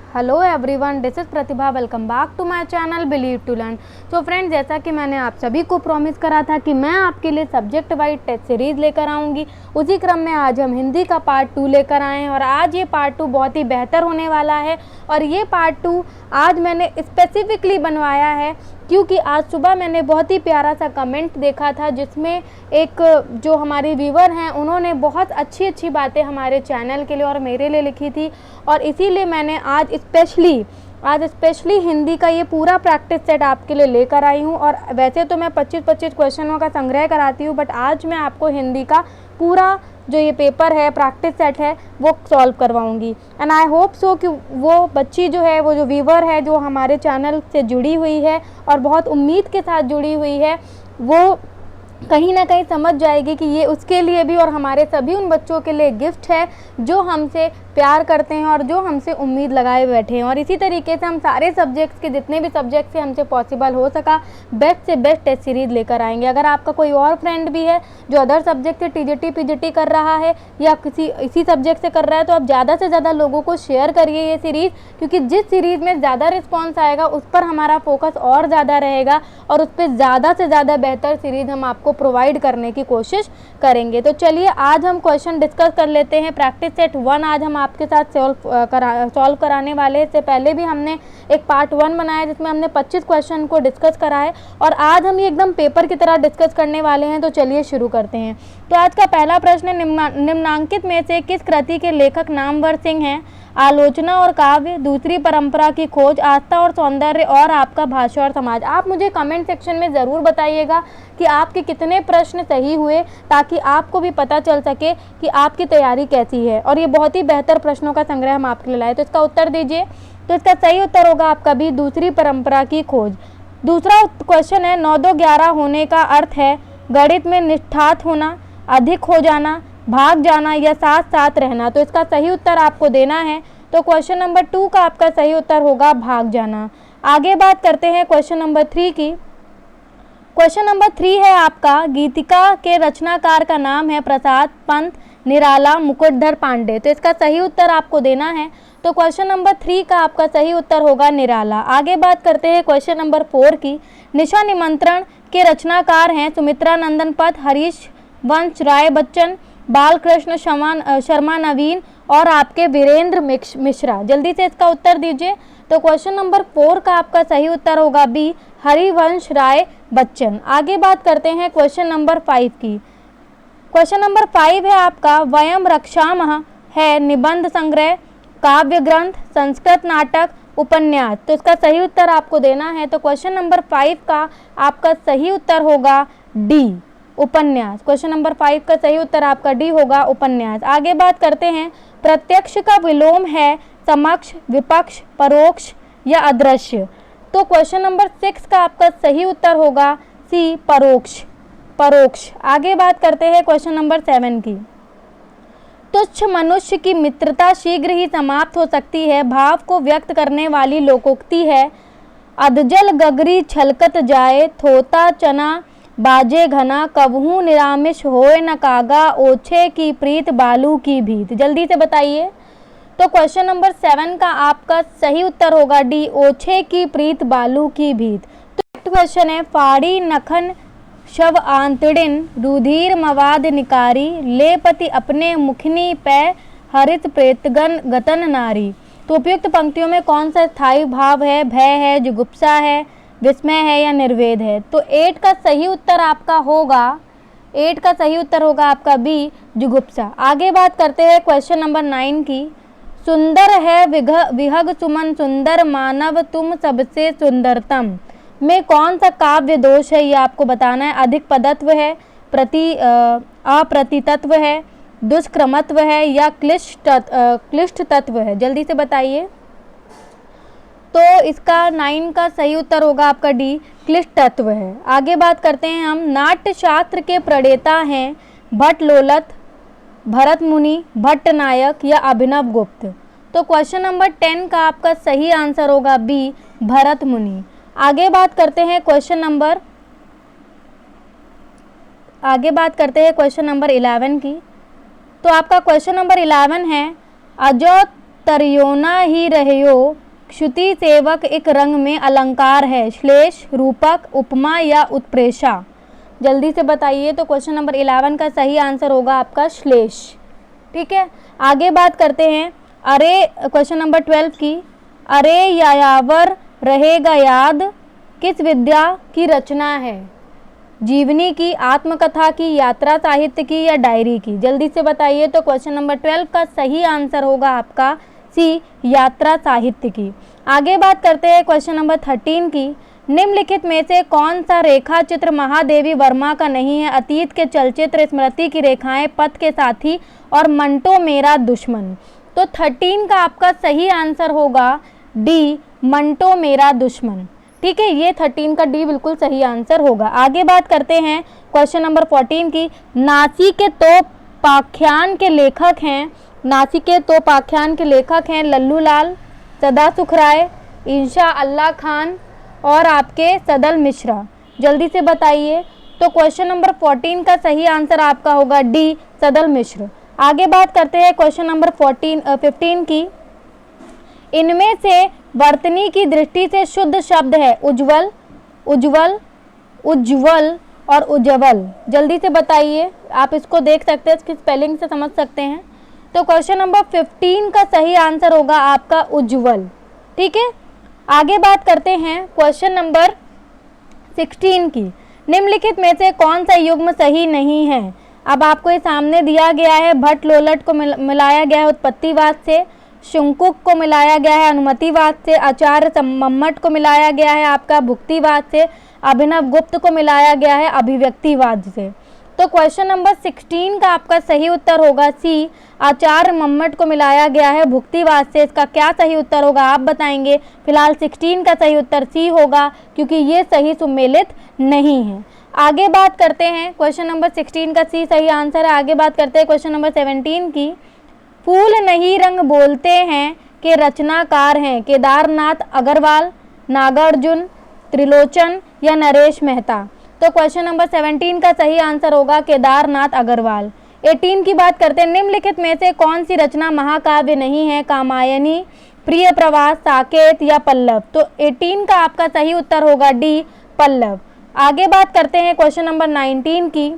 Hello everyone, this is Pratibha. Welcome back to my channel believe to learn. तो friends, जैसा कि मैंने आप सभी को प्रॉमिस करा था कि मैं आपके लिए सब्जेक्ट वाइज टेस्ट सीरीज़ लेकर आऊँगी, उसी क्रम में आज हम हिंदी का पार्ट 2 लेकर आए हैं। और आज ये पार्ट 2 बहुत ही बेहतर होने वाला है। और ये पार्ट 2 आज मैंने स्पेसिफिकली बनवाया है क्योंकि आज सुबह मैंने बहुत ही प्यारा सा कमेंट देखा था, जिसमें एक जो हमारे व्यूवर हैं उन्होंने बहुत अच्छी अच्छी बातें हमारे चैनल के लिए और मेरे लिए लिखी थी। और इसीलिए मैंने आज स्पेशली हिंदी का ये पूरा प्रैक्टिस सेट आपके लिए लेकर आई हूँ। और वैसे तो मैं 25-25 क्वेश्चनों का संग्रह कराती हूँ, बट आज मैं आपको हिंदी का पूरा जो ये पेपर है, प्रैक्टिस सेट है, वो सॉल्व करवाऊंगी। एंड आई होप सो कि वो बच्ची जो है, वो जो व्यूवर है, जो हमारे चैनल से जुड़ी हुई है और बहुत उम्मीद के साथ जुड़ी हुई है, वो कहीं ना कहीं समझ जाएगी कि ये उसके लिए भी और हमारे सभी उन बच्चों के लिए गिफ्ट है जो हमसे प्यार करते हैं और जो हमसे उम्मीद लगाए बैठे हैं। और इसी तरीके से हम सारे सब्जेक्ट्स के जितने भी सब्जेक्ट से हमसे पॉसिबल हो सका बेस्ट से बेस्ट टेस्ट सीरीज़ लेकर आएंगे। अगर आपका कोई और फ्रेंड भी है जो अदर सब्जेक्ट से टीजीटी पीजीटी कर रहा है या किसी इसी सब्जेक्ट से कर रहा है, तो आप ज़्यादा से ज़्यादा लोगों को शेयर करिए ये सीरीज़, क्योंकि जिस सीरीज़ में ज़्यादा रिस्पॉन्स आएगा उस पर हमारा फोकस और ज़्यादा रहेगा और उस पर ज़्यादा से ज़्यादा बेहतर सीरीज़ हम आपको प्रोवाइड करने की कोशिश करेंगे। तो चलिए आज हम क्वेश्चन डिस्कस कर लेते हैं। प्रैक्टिस सेट 1 आज हम आपके साथ सॉल्व कराने वाले। इससे पहले भी हमने एक पार्ट 1 बनाया जिसमें हमने 25 क्वेश्चन को डिस्कस करा है और आज हम ये एकदम पेपर की तरह डिस्कस करने वाले हैं। तो चलिए शुरू करते हैं। तो आज का पहला प्रश्न है, निम्नांकित में से किस कृति के लेखक नामवर सिंह हैं? आलोचना और काव्य, दूसरी परंपरा की खोज, आस्था और सौंदर्य, और आपका भाषा और समाज। आप मुझे कमेंट सेक्शन में ज़रूर बताइएगा कि आपके कितने प्रश्न सही हुए, ताकि आपको भी पता चल सके कि आपकी तैयारी कैसी है। और ये बहुत ही बेहतर प्रश्नों का संग्रह हम आपके लिए लाए, तो इसका उत्तर दीजिए। तो इसका सही उत्तर होगा आपका भी, दूसरी परंपरा की खोज। दूसरा क्वेश्चन है, 9-2-11 होने का अर्थ है गणित में निष्ठात होना, अधिक हो जाना, भाग जाना या साथ साथ रहना। तो इसका सही उत्तर आपको देना है। तो क्वेश्चन नंबर 2 का आपका सही उत्तर होगा भाग जाना। आगे बात करते हैं क्वेश्चन नंबर 3 की। क्वेश्चन नंबर 3 है आपका, गीतिका के रचनाकार का नाम है प्रसाद, पंत, निराला, मुकुटधर पांडे। तो इसका सही उत्तर आपको देना है। तो क्वेश्चन नंबर 3 का आपका सही उत्तर होगा निराला। आगे बात करते हैं क्वेश्चन नंबर 4 की। निशा निमंत्रण के रचनाकार हैं सुमित्रा नंदन पथ, हरीश वंश राय बच्चन, बालकृष्ण शर्मा नवीन, और आपके वीरेंद्र मिश्रा। जल्दी से इसका उत्तर दीजिए। तो क्वेश्चन नंबर 4 का आपका सही उत्तर होगा बी, हरिवंश राय बच्चन। आगे बात करते हैं क्वेश्चन नंबर 5 की। क्वेश्चन नंबर 5 है आपका, वयम रक्षामः है निबंध संग्रह, काव्य ग्रंथ, संस्कृत नाटक, उपन्यास। तो इसका सही उत्तर आपको देना है। तो क्वेश्चन नंबर 5 का आपका सही उत्तर होगा डी, उपन्यास। क्वेश्चन नंबर 5 का सही उत्तर आपका डी होगा, उपन्यास। आगे बात करते हैं, प्रत्यक्ष का विलोम है समक्ष, विपक्ष, परोक्ष या अदृश्य। तो क्वेश्चन नंबर 6 का आपका सही उत्तर होगा सी, परोक्ष। आगे बात करते हैं क्वेश्चन नंबर 7 की। तुच्छ मनुष्य की मित्रता शीघ्र ही समाप्त हो सकती है, भाव को व्यक्त करने वाली लोकोक्ति है। अधजल गगरी छलकत जाए, थोता चना बाजे घना, कबहू निरामिष होए न कागा, ओछे की प्रीत बालू की भीत। जल्दी से बताइए। तो क्वेश्चन नंबर 7 का आपका सही उत्तर होगा डी, ओछे की प्रीत बालू की भीत। तो क्वेश्चन है, फाड़ी नखन शव आंतड़िन, रुधिर मवाद निकारी, लेपति अपने मुखनी पै, हरित प्रेतगन गतन नारी। तो उपयुक्त पंक्तियों में कौन सा स्थायी भाव है? भय है, जुगुप्सा है, विस्मय है या निर्वेद है? तो 8 का सही उत्तर आपका होगा बी, जुगुप्सा। आगे बात करते हैं क्वेश्चन नंबर 9 की। सुंदर है विहग सुमन सुंदर, मानव तुम सबसे सुंदरतम में कौन सा काव्य दोष है? ये आपको बताना है। अधिक पदत्व है, अप्रतितत्व है, दुष्क्रमत्व है या क्लिष्ट तत्व है? जल्दी से बताइए। तो इसका 9 का सही उत्तर होगा आपका डी, क्लिष्ट तत्व है। आगे बात करते हैं हम, नाट्य शास्त्र के प्रणेता हैं भट्ट लोलत, भरत मुनि, भट्ट नायक या अभिनव गुप्त। तो क्वेश्चन नंबर 10 का आपका सही आंसर होगा बी, भरत मुनि। आगे बात करते हैं क्वेश्चन नंबर 11 की। तो आपका क्वेश्चन नंबर 11 है, अजो तरियोना ही रहियो, श्रुति सेवक एक रंग में अलंकार है, श्लेष, रूपक, उपमा या उत्प्रेक्षा। जल्दी से बताइए। तो क्वेश्चन नंबर 11 का सही आंसर होगा आपका श्लेष। ठीक है, आगे बात करते हैं अरे क्वेश्चन नंबर 12 की। अरे यायावर रहेगा याद किस विद्या की रचना है? जीवनी की, आत्मकथा की, यात्रा साहित्य की या डायरी की? जल्दी से बताइए। तो क्वेश्चन नंबर 12 का सही आंसर होगा आपका सी, यात्रा साहित्य की। आगे बात करते हैं क्वेश्चन नंबर 13 की। निम्नलिखित में से कौन सा रेखा चित्र महादेवी वर्मा का नहीं है? अतीत के चलचित्र, स्मृति की रेखाएं, पथ के साथी और मंटो मेरा दुश्मन। तो 13 का आपका सही आंसर होगा डी, मंटो मेरा दुश्मन। ठीक है, ये 13 का डी बिल्कुल सही आंसर होगा। आगे बात करते हैं क्वेश्चन नंबर 14 की। नासिकेतोपाख्यान के लेखक हैं, नासिकेतोपाख्यान के लेखक हैं लल्लू लाल, सदा सुख राय, इंशा अल्लाह खान और आपके सदल मिश्रा। जल्दी से बताइए। तो क्वेश्चन नंबर 14 का सही आंसर आपका होगा डी, सदल मिश्र। आगे बात करते हैं क्वेश्चन नंबर 15 की। इनमें से वर्तनी की दृष्टि से शुद्ध शब्द है उज्ज्वल, उज्ज्वल, उज्ज्वल और उज्ज्वल। जल्दी से बताइए। आप इसको देख सकते हैं, इसकी स्पेलिंग से समझ सकते हैं। तो क्वेश्चन नंबर 15 का सही आंसर होगा आपका उज्ज्वल। ठीक है, आगे बात करते हैं क्वेश्चन नंबर 16 की। निम्नलिखित में से कौन सा युग्म सही नहीं है? अब आपको ये सामने दिया गया है, भट्ट लोलट को मिलाया गया है उत्पत्तिवाद से, शुंकुक को मिलाया गया है अनुमतिवाद से, आचार्य मम्मट को मिलाया गया है आपका भुक्तिवाद से, अभिनव गुप्त को मिलाया गया है अभिव्यक्तिवाद से। तो क्वेश्चन नंबर 16 का आपका सही उत्तर होगा सी, आचार्य मम्मट को मिलाया गया है भुक्तिवाद से। इसका क्या सही उत्तर होगा आप बताएंगे। फिलहाल 16 का सही उत्तर सी होगा, क्योंकि ये सही सुमेलित नहीं है। आगे बात करते हैं क्वेश्चन नंबर 16 का सी सही आंसर है। आगे बात करते हैं क्वेश्चन नंबर 17 की। फूल नहीं रंग बोलते हैं के रचनाकार हैं केदारनाथ अग्रवाल, नागार्जुन, त्रिलोचन या नरेश मेहता। तो क्वेश्चन नंबर 17 का सही आंसर होगा केदारनाथ अग्रवाल। 18 की बात करते हैं। निम्नलिखित में से कौन सी रचना महाकाव्य नहीं है? कामायनी, प्रिय प्रवास, साकेत या पल्लव। तो 18 का आपका सही उत्तर होगा डी, पल्लव। आगे बात करते हैं क्वेश्चन नंबर 19 की।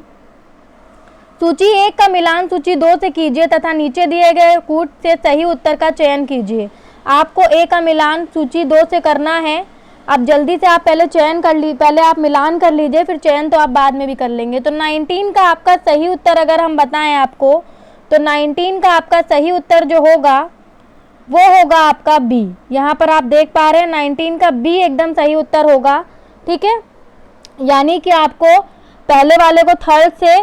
सूची 1 का मिलान सूची 2 से कीजिए तथा नीचे दिए गए कूट से सही उत्तर का चयन कीजिए। आपको ए का मिलान सूची 2 से करना है। अब जल्दी से आप पहले चयन कर ली, पहले आप मिलान कर लीजिए, फिर चयन तो आप बाद में भी कर लेंगे। तो 19 का आपका सही उत्तर अगर हम बताएं आपको, तो 19 का आपका सही उत्तर जो होगा वो होगा आपका बी। यहाँ पर आप देख पा रहे हैं 19 का बी एकदम सही उत्तर होगा। ठीक है, यानी कि आपको पहले वाले को थर्ड से,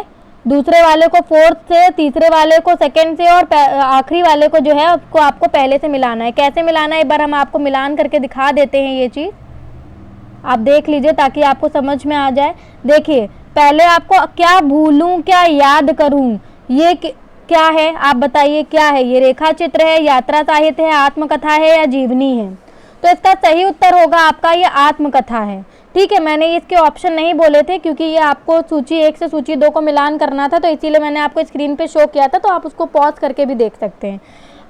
दूसरे वाले को फोर्थ से, तीसरे वाले को सेकंड से और आखिरी वाले को जो है उसको आपको पहले से मिलाना है। कैसे मिलाना है एक बार हम आपको मिलान करके दिखा देते हैं। ये चीज़ आप देख लीजिए ताकि आपको समझ में आ जाए। देखिए, पहले आपको क्या भूलूं क्या याद करूं, ये क्या है आप बताइए क्या है? ये रेखा चित्र है, यात्रा साहित्य है, आत्मकथा है या जीवनी है? तो इसका सही उत्तर होगा आपका ये आत्मकथा है। ठीक है, मैंने इसके ऑप्शन नहीं बोले थे क्योंकि ये आपको सूची 1 से सूची 2 को मिलान करना था, तो इसीलिए मैंने आपको स्क्रीन पे शो किया था, तो आप उसको पॉज करके भी देख सकते हैं।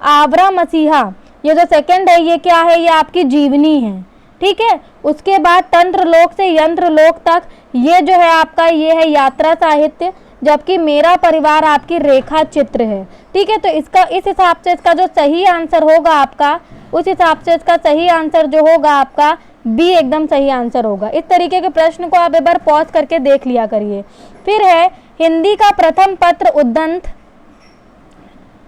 आवरा मसीहा ये जो सेकंड है ये क्या है? ये आपकी जीवनी है। ठीक है, उसके बाद तंत्र लोक से यंत्र लोक तक ये जो है आपका ये है यात्रा साहित्य, जबकि मेरा परिवार आपकी रेखा चित्र है। ठीक है, तो इसका इस हिसाब से इसका जो सही आंसर होगा आपका, उस हिसाब से इसका सही आंसर जो होगा आपका बी एकदम सही आंसर होगा। इस तरीके के प्रश्न को आप एक बार पॉज करके देख लिया करिए। फिर है हिंदी का प्रथम पत्र उद्दंत,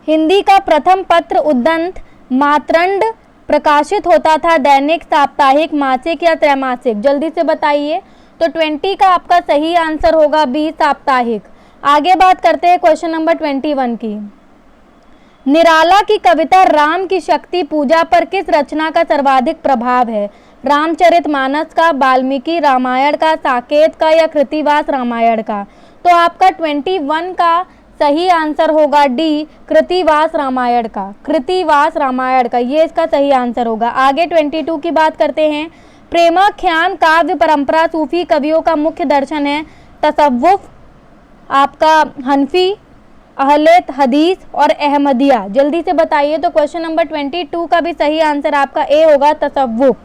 हिंदी का प्रथम पत्र उद्दंत मातरंड प्रकाशित होता था दैनिक, साप्ताहिक, मासिक या त्रैमासिक? जल्दी से बताइए। तो 20 का आपका सही आंसर होगा बी, साप्ताहिक। आगे बात करते हैं क्वेश्चन नंबर 21 की। निराला की कविता राम की शक्ति पूजा पर किस रचना का सर्वाधिक प्रभाव है? रामचरितमानस का, वाल्मीकि रामायण का, साकेत का या कृतिवास रामायण का? तो आपका 21 का सही आंसर होगा डी, कृतिवास रामायण का। कृतिवास रामायण का ये इसका सही आंसर होगा। आगे 22 की बात करते हैं। प्रेमाख्यान काव्य परंपरा सूफी कवियों का मुख्य दर्शन है। तसव्वुफ आपका हनफी, अहले हदीस और अहमदिया। जल्दी से बताइए। तो क्वेश्चन नंबर 22 का भी सही आंसर आपका ए होगा, तसव्वुफ।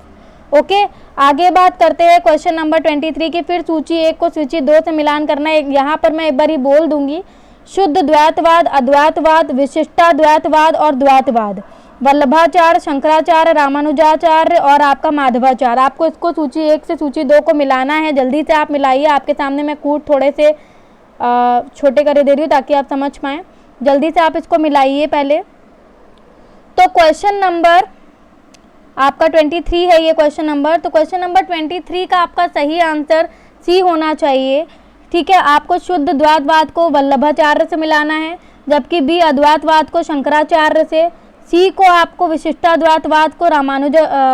ओके, आगे बात करते हैं क्वेश्चन नंबर 23 की। फिर सूची 1 को सूची 2 से मिलान करना है। यहाँ पर मैं एक बार ही बोल दूंगी, शुद्ध द्वैतवाद, अद्वैतवाद, विशिष्टाद्वैतवाद और द्वैतवाद, वल्लभाचार्य, शंकराचार्य, रामानुजाचार्य और आपका माधवाचार्य। आपको इसको सूची 1 से सूची 2 को मिलाना है। जल्दी से आप मिलाइए। आपके सामने मैं कूट थोड़े से छोटे कर दे रही हूँ ताकि आप समझ पाएँ। जल्दी से आप इसको मिलाइए पहले। तो क्वेश्चन नंबर आपका 23 है ये क्वेश्चन नंबर। तो क्वेश्चन नंबर 23 का आपका सही आंसर सी होना चाहिए। ठीक है, आपको शुद्ध द्वैतवाद को वल्लभाचार्य से मिलाना है, जबकि बी अद्वैतवाद को शंकराचार्य से, सी को आपको विशिष्टाद्वैतवाद को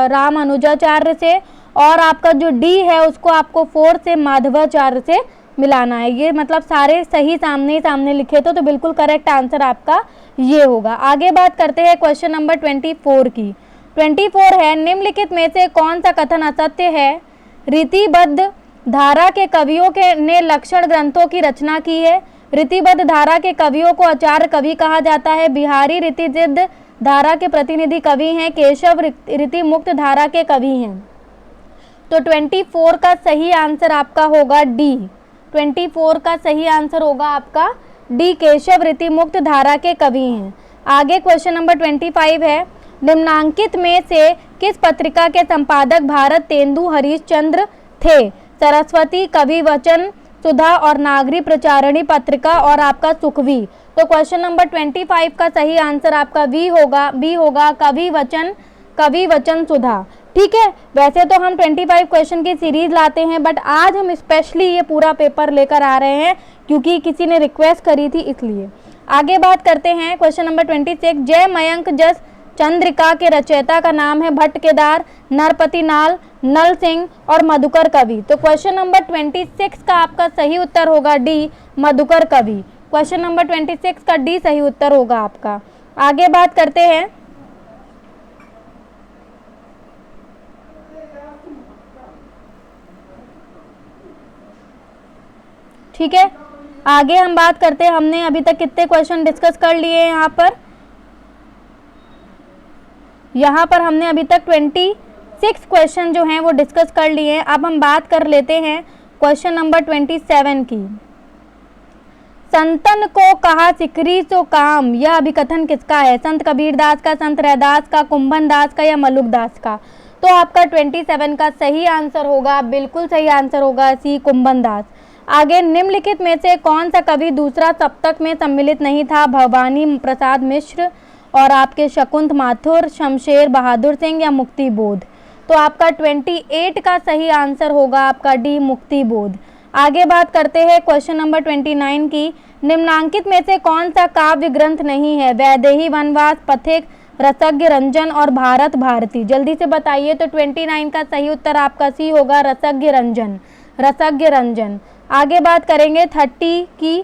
रामानुजाचार्य से, और आपका जो डी है उसको आपको 4 से माधवाचार्य से मिलाना है। ये मतलब सारे सही सामने ही सामने लिखे तो बिल्कुल करेक्ट आंसर आपका ये होगा। आगे बात करते हैं क्वेश्चन नंबर 24 की। 24 है, निम्नलिखित में से कौन सा कथन असत्य है? रीतिबद्ध धारा के कवियों के ने लक्षण ग्रंथों की रचना की है। रीतिबद्ध धारा के कवियों को आचार्य कवि कहा जाता है। बिहारी रीतिबद्ध धारा के प्रतिनिधि कवि हैं। केशव रीति मुक्त धारा के कवि हैं। तो 24 का सही आंसर आपका होगा डी। 24 का सही आंसर होगा आपका डी, केशव रीति मुक्त धारा के कवि हैं। आगे क्वेश्चन नंबर 25 है, निम्नांकित में से किस पत्रिका के संपादक भारत तेंदु हरिश्चंद्र थे? सरस्वती, कवि वचन, सुधा और नागरी प्रचारणी पत्रिका और आपका सुखवी। तो क्वेश्चन नंबर 25 का सही आंसर आपका बी होगा कवि वचन सुधा। ठीक है, वैसे तो हम 25 क्वेश्चन की सीरीज लाते हैं, बट आज हम स्पेशली ये पूरा पेपर लेकर आ रहे हैं क्योंकि किसी ने रिक्वेस्ट करी थी, इसलिए। आगे बात करते हैं क्वेश्चन नंबर 26। जय मयंक जस चंद्रिका के रचयिता का नाम है भट्ट केदार, नरपति नाल, नल सिंह और मधुकर कवि। तो क्वेश्चन नंबर 26 का आपका सही उत्तर होगा डी, मधुकर कवि। क्वेश्चन नंबर 26 का डी सही उत्तर होगा आपका। आगे बात करते हैं ठीक है, आगे हम बात करते हैं, हमने अभी तक कितने क्वेश्चन डिस्कस कर लिए हैं। यहाँ पर हमने अभी तक 26 क्वेश्चन जो हैं वो डिस्कस कर लिए हैं। अब हम बात कर लेते हैं क्वेश्चन नंबर 27 की। संतन को कहा सिकरी सो काम, यह अभिकथन किसका है? संत कबीर दास का, संत रैदास का, कुंभन दास का या मलुक दास का? तो आपका 27 का सही आंसर होगा, बिल्कुल सही आंसर होगा सी, कुंभन दास। आगे, निम्नलिखित में से कौन सा कवि दूसरा सप्तक में सम्मिलित नहीं था? भवानी प्रसाद मिश्र और आपके शकुंत माथुर, शमशेर बहादुर सिंह या मुक्ति बोध? तो आपका 28 का सही आंसर होगा आपका डी, मुक्ति बोध। आगे बात करते हैं क्वेश्चन नंबर 29 की। निम्नांकित में से कौन सा काव्य ग्रंथ नहीं है? वैदेही वनवास, पथिक, रसज्ञ रंजन और भारत भारती। जल्दी से बताइए। तो 29 का सही उत्तर आपका सी होगा, रसज्ञ रंजन। आगे बात करेंगे 30 की।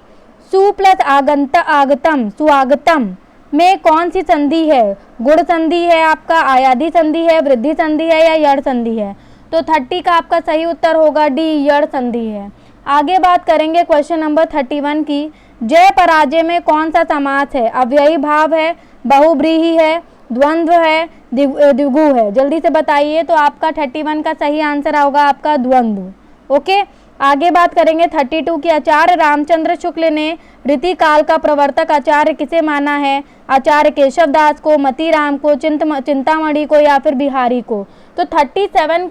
सु प्लस आगतम, सुआगतम में कौन सी संधि है? गुण संधि है आपका, आयादी संधि है, वृद्धि संधि है या यड़ संधि है? तो 30 का आपका सही उत्तर होगा डी, यड़ संधि है। आगे बात करेंगे क्वेश्चन नंबर 31 की। जय पराजय में कौन सा समास है? अव्ययी भाव है, बहुब्रीहि है, द्वंद्व है, द्विगु है? जल्दी से बताइए। तो आपका 31 का सही आंसर होगा आपका द्वंद्व। ओके, आगे बात करेंगे 32 की। आचार्य रामचंद्र शुक्ल ने रीतिकाल का प्रवर्तक आचार्य किसे माना है? आचार्य केशव दास को, मतीराम को, चिंतामणि को या फिर बिहारी को? तो 32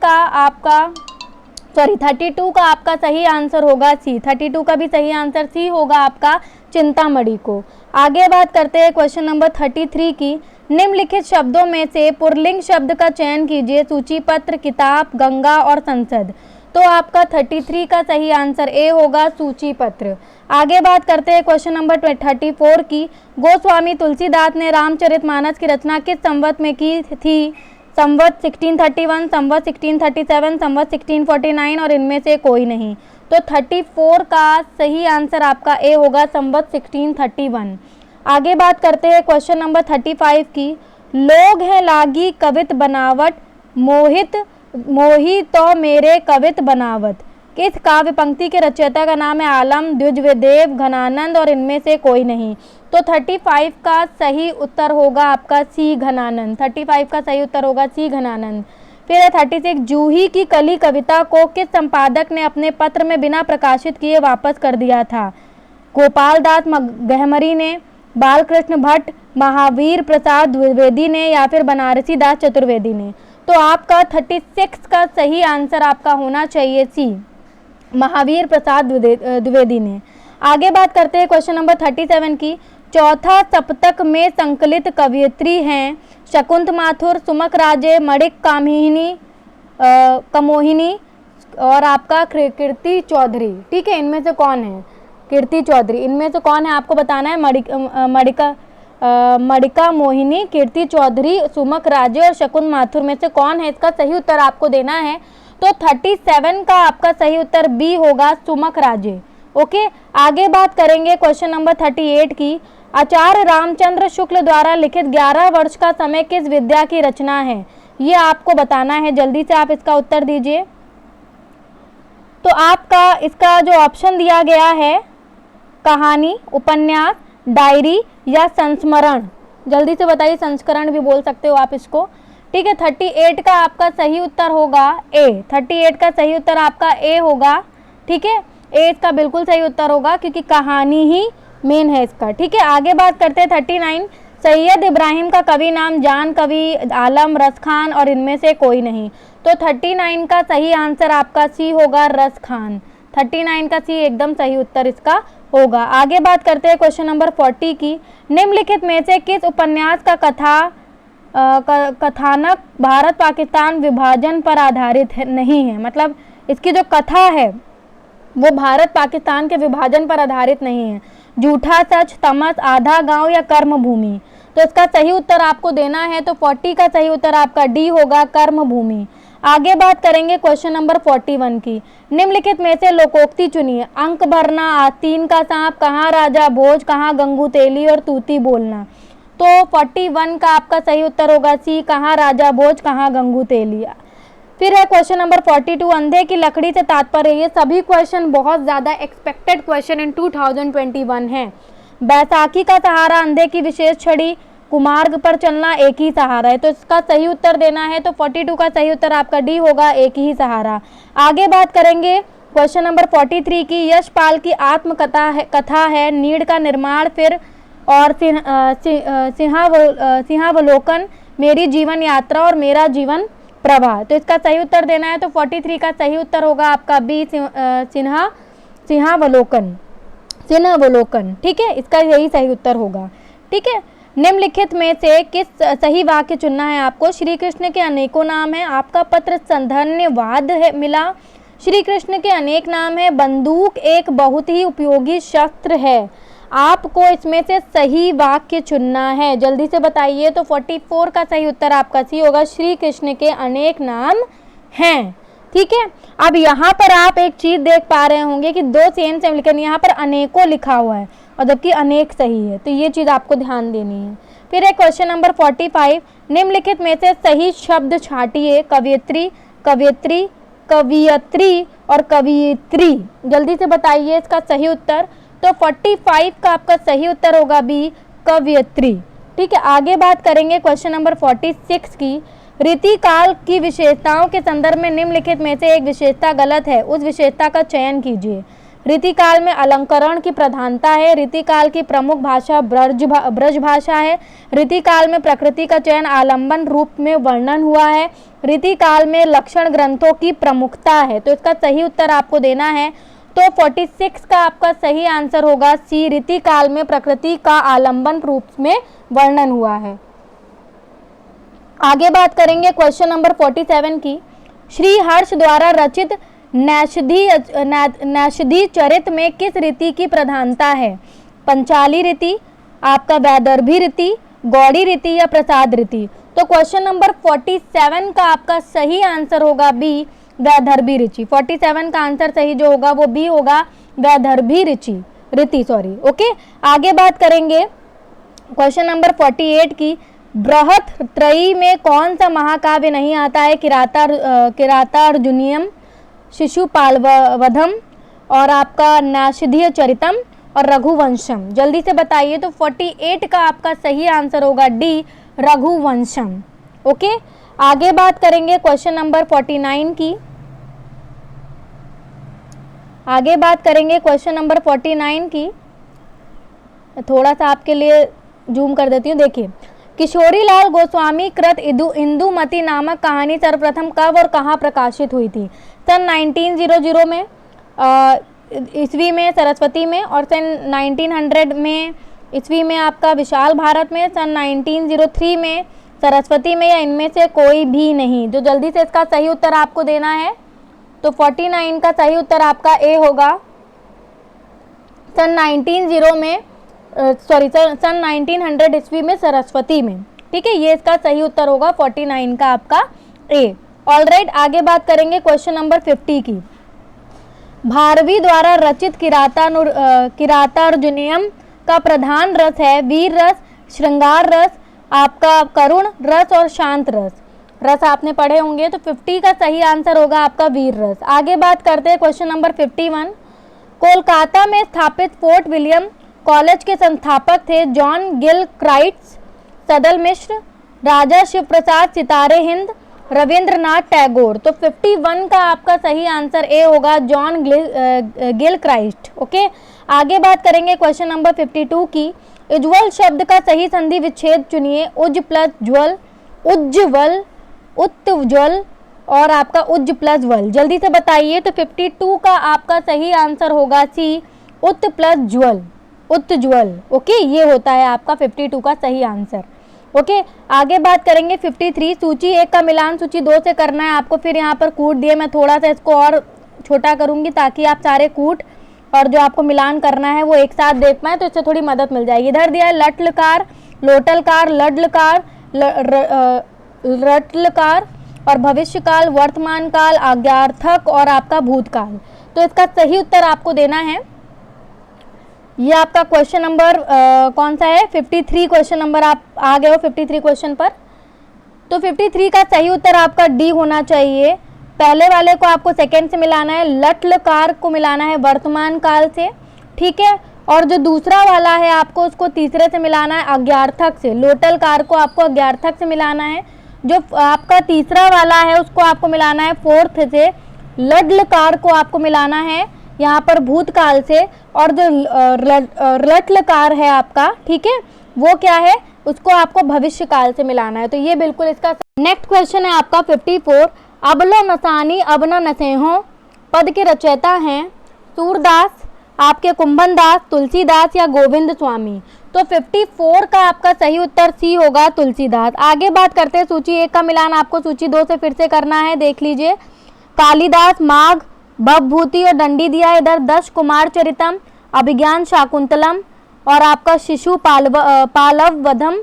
का आपका सही आंसर होगा सी, 32 का भी सही आंसर सी होगा आपका, चिंतामणि को। आगे बात करते हैं क्वेश्चन नंबर 33 की। निम्नलिखित शब्दों में से पुल्लिंग शब्द का चयन कीजिए। सूचीपत्र, किताब, गंगा और संसद। तो आपका 33 का सही आंसर ए होगा, सूचीपत्र। आगे बात करते हैं क्वेश्चन नंबर 34 की। गोस्वामी तुलसीदास ने रामचरितमानस की रचना किस संवत में की थी? संवत 1631, संवत 1637, संवत 1649 और इनमें से कोई नहीं। तो 34 का सही आंसर आपका ए होगा, संवत 1631। आगे बात करते हैं क्वेश्चन नंबर 35 की। लोग हैं लागी कवित बनावट, मोही तो मेरे कवित बनावत। किस काव्य पंक्ति के रचयिता का नाम है आलम, द्विजदेव, घनानंद और इनमें से कोई नहीं। तो 35 का सही उत्तर होगा आपका सी घनानंद। 35 का सही उत्तर होगा सी घनानंद। फिर है 36, जूही की कली कविता को किस संपादक ने अपने पत्र में बिना प्रकाशित किए वापस कर दिया था? गोपाल दास गहमरी ने, बालकृष्ण भट्ट, महावीर प्रसाद द्विवेदी ने या फिर बनारसी दास चतुर्वेदी ने? तो आपका 36 का सही आंसर आपका होना चाहिए सी, महावीर प्रसाद द्विवेदी ने। आगे बात करते हैं क्वेश्चन नंबर 37 की। चौथा सप्तक में संकलित कवयित्री हैं शकुंत माथुर, सुमक राजे, मणिक कमोहिनी और आपका कीर्ति चौधरी। ठीक है, इनमें से कौन है? कीर्ति चौधरी। इनमें से कौन है आपको बताना है। मणिका मोहिनी, कीर्ति चौधरी, सुमक राजे और शकुंत माथुर में से कौन है? इसका सही उत्तर आपको देना है। तो 37 का आपका सही उत्तर बी होगा, सुमक राजे। ओके, आगे बात करेंगे क्वेश्चन नंबर 38 की। आचार्य रामचंद्र शुक्ल द्वारा लिखित 11 वर्ष का समय किस विद्या की रचना है? ये आपको बताना है, जल्दी से आप इसका उत्तर दीजिए। तो आपका इसका जो ऑप्शन दिया गया है, कहानी, उपन्यास, डायरी या संस्मरण। जल्दी से बताइए, संस्करण भी बोल सकते हो आप इसको। ठीक है, 38 का आपका सही उत्तर होगा ए। 38 का सही उत्तर आपका ए होगा। ठीक है, ए इसका बिल्कुल सही उत्तर होगा क्योंकि कहानी ही मेन है इसका। ठीक है, आगे बात करते हैं 39। सैयद इब्राहिम का कवि नाम जान, कवि आलम, रस खान और इनमें से कोई नहीं। तो 39 का सही आंसर आपका सी होगा, रस खान। 39 का सी एकदम सही उत्तर इसका होगा। आगे बात करते हैं क्वेश्चन नंबर 40 की। निम्नलिखित में से किस उपन्यास का कथानक भारत पाकिस्तान विभाजन पर आधारित नहीं है? मतलब इसकी जो कथा है वो भारत पाकिस्तान के विभाजन पर आधारित नहीं है। झूठा सच, तमस, आधा गांव या कर्म भूमि? तो इसका सही उत्तर आपको देना है। तो 40 का सही उत्तर आपका डी होगा, कर्म भूमि। आगे बात करेंगे क्वेश्चन नंबर 41 की। निम्नलिखित में से लोकोक्ति चुनिए। अंक भरना, आस्तीन का सांप, कहाँ राजा भोज, कहाँ गंगू तेली और तूती बोलना? तो 41 का आपका सही उत्तर होगा सी, कहाँ राजा भोज, कहाँ गंगू तेली। फिर है क्वेश्चन नंबर 42, अंधे की लकड़ी से तात्पर्य। ये सभी क्वेश्चन बहुत ज़्यादा एक्सपेक्टेड क्वेश्चन इन 2021 है। बैसाखी का सहारा, अंधे की विशेष छड़ी, कुमार्ग पर चलना, एक ही सहारा है। तो इसका सही उत्तर देना है। तो 42 का सही उत्तर आपका डी होगा, एक ही सहारा। आगे बात करेंगे क्वेश्चन नंबर 43 की। यशपाल की कथा है नीड़ का निर्माण, फिर और सिंहावलोकन, मेरी जीवन यात्रा और मेरा जीवन प्रवाह। तो इसका सही उत्तर देना है। तो 43 का सही उत्तर होगा आपका बी, सिंहावलोकन। ठीक है, इसका यही सही उत्तर होगा। ठीक है, निम्नलिखित में से किस सही वाक्य चुनना है आपको? श्री कृष्ण के अनेकों नाम हैं, आपका पत्र धन्यवाद है मिला, श्री कृष्ण के अनेक नाम है, बंदूक एक बहुत ही उपयोगी शस्त्र है। आपको इसमें से सही वाक्य चुनना है, जल्दी से बताइए। तो 44 का सही उत्तर आपका सी होगा, श्री कृष्ण के अनेक नाम हैं। ठीक है, अब यहाँ पर आप एक चीज देख पा रहे होंगे कि दो सेम लेकिन यहाँ पर अनेकों लिखा हुआ है और जबकि अनेक सही है, तो ये चीज आपको ध्यान देनी है। फिर है क्वेश्चन नंबर 45, निम्नलिखित में से सही शब्द छांटिए। कवियत्री, कवियत्री, कवियत्री और कवियत्री। जल्दी से बताइए इसका सही उत्तर। तो 45 का आपका सही उत्तर होगा बी, कवियत्री। ठीक है, आगे बात करेंगे क्वेश्चन नंबर 46 की। रीतिकाल की विशेषताओं के संदर्भ में निम्नलिखित में से एक विशेषता गलत है, उस विशेषता का चयन कीजिए। रीतिकाल में अलंकरण की प्रधानता है, रीतिकाल की प्रमुख भाषा ब्रज भाषा है, रीतिकाल में प्रकृति का चयन आलंबन रूप में वर्णन हुआ है, रीतिकाल में लक्षण ग्रंथों की प्रमुखता है। तो इसका सही उत्तर आपको देना है। तो 46 का आपका सही आंसर होगा सी, रीतिकाल में प्रकृति का आलंबन रूप में वर्णन हुआ है। आगे बात करेंगे क्वेश्चन नंबर 47 की। श्री हर्ष द्वारा रचित नैषधि चरित में किस रीति की प्रधानता है? पंचाली रीति, आपका वैदर्भी रीति, गौड़ी रीति या प्रसाद रीति? तो क्वेश्चन नंबर 47 का आपका सही आंसर होगा बी, वैदर्भी रीति। 47 का आंसर सही जो होगा वो बी होगा, वैदर्भी रीति सॉरी। ओके, आगे बात करेंगे क्वेश्चन नंबर 48 की। बृहत त्रयी में कौन सा महाकाव्य नहीं आता है? किरातार्जुनीयम, शिशुपाल वधम और आपका नाषधीय चरितम और रघुवंशम। जल्दी से बताइए। तो 48 का आपका सही आंसर होगा डी, रघुवंशम। ओके, आगे बात करेंगे क्वेश्चन नंबर 49 की। आगे बात करेंगे क्वेश्चन नंबर 49 की। थोड़ा सा आपके लिए जूम कर देती हूँ। देखिए, किशोरीलाल गोस्वामी कृत इंदुमती नामक कहानी सर्वप्रथम कब और कहाँ प्रकाशित हुई थी? सन 1900 में, ईस्वी में सरस्वती में, और सन 1900 में ईस्वी में आपका विशाल भारत में, सन 1903 में सरस्वती में, या इनमें से कोई भी नहीं। जो जल्दी से इसका सही उत्तर आपको देना है। तो 49 का सही उत्तर आपका ए होगा, सन 1900 में, सन 1900 ईस्वी में सरस्वती में। ठीक है, ये इसका सही उत्तर होगा 49 का आपका ए। ऑलराइट, आगे बात करेंगे क्वेश्चन नंबर 50 की। भारवी द्वारा रचित किरातार्जुनीयम का प्रधान रस है वीर रस, श्रृंगार रस, आपका करुण रस और शांत रस। रस आपने पढ़े होंगे। तो 50 का सही आंसर होगा आपका वीर रस। आगे बात करते हैं क्वेश्चन नंबर 51। कोलकाता में स्थापित फोर्ट विलियम कॉलेज के संस्थापक थे जॉन गिलक्राइस्ट, सदल मिश्र, राजा शिव प्रसाद सितारे हिंद, रविंद्रनाथ टैगोर। तो 51 का आपका सही आंसर ए होगा, जॉन गिलक्राइस्ट। ओके, आगे बात करेंगे क्वेश्चन नंबर 52 की। उज्ज्वल शब्द का सही संधि विच्छेद चुनिए। उज प्लस ज्वल, उज्ज्वल, उत्ज्वल और आपका उज्ज प्लस वल। जल्दी से बताइए। तो 52 का आपका सही आंसर होगा सी, उत प्लस ज्वल, उत्ज्वल। ओके, ये होता है आपका 52 का सही आंसर। ओके, आगे बात करेंगे 53। सूची 1 का मिलान सूची 2 से करना है आपको। फिर यहाँ पर कूट दिए, मैं थोड़ा सा इसको और छोटा करूँगी ताकि आप सारे कूट और जो आपको मिलान करना है वो एक साथ देख पाएँ, तो इससे थोड़ी मदद मिल जाएगी। इधर दिया है लट्लकार, लोटलकार, लड्लकार, रट्लकार और भविष्यकाल, वर्तमान काल, आज्ञार्थक और आपका भूतकाल। तो इसका सही उत्तर आपको देना है। ये आपका क्वेश्चन नंबर कौन सा है? 53 क्वेश्चन नंबर। आप आ गए हो 53 क्वेश्चन पर। तो 53 का सही उत्तर आपका डी होना चाहिए। पहले वाले को आपको सेकंड से मिलाना है, लट्लकार को मिलाना है वर्तमान काल से। ठीक है, और जो दूसरा वाला है आपको उसको तीसरे से मिलाना है आज्ञार्थक से। लोटलकार को आपको आज्ञार्थक से मिलाना है। जो आपका तीसरा वाला है उसको आपको मिलाना है फोर्थ से। लड्लकार को आपको मिलाना है यहाँ पर भूतकाल से। और जो लट्लकार है आपका, ठीक है, वो क्या है, उसको आपको भविष्यकाल से मिलाना है। तो ये बिल्कुल इसका। नेक्स्ट क्वेश्चन है आपका 54। अबलो नसानी अबना नसेहो पद के रचयिता हैं सूरदास, आपके कुंभन दास, तुलसीदास या गोविंद स्वामी। तो 54 का आपका सही उत्तर सी होगा, तुलसीदास। आगे बात करते हैं सूची 1 का मिलान आपको सूची 2 से फिर से करना है। देख लीजिए, कालिदास, माघ, भवभूति और दंडी दिया है इधर, दश कुमार चरितम, अभिज्ञान शाकुंतलम और आपका शिशु पालवधम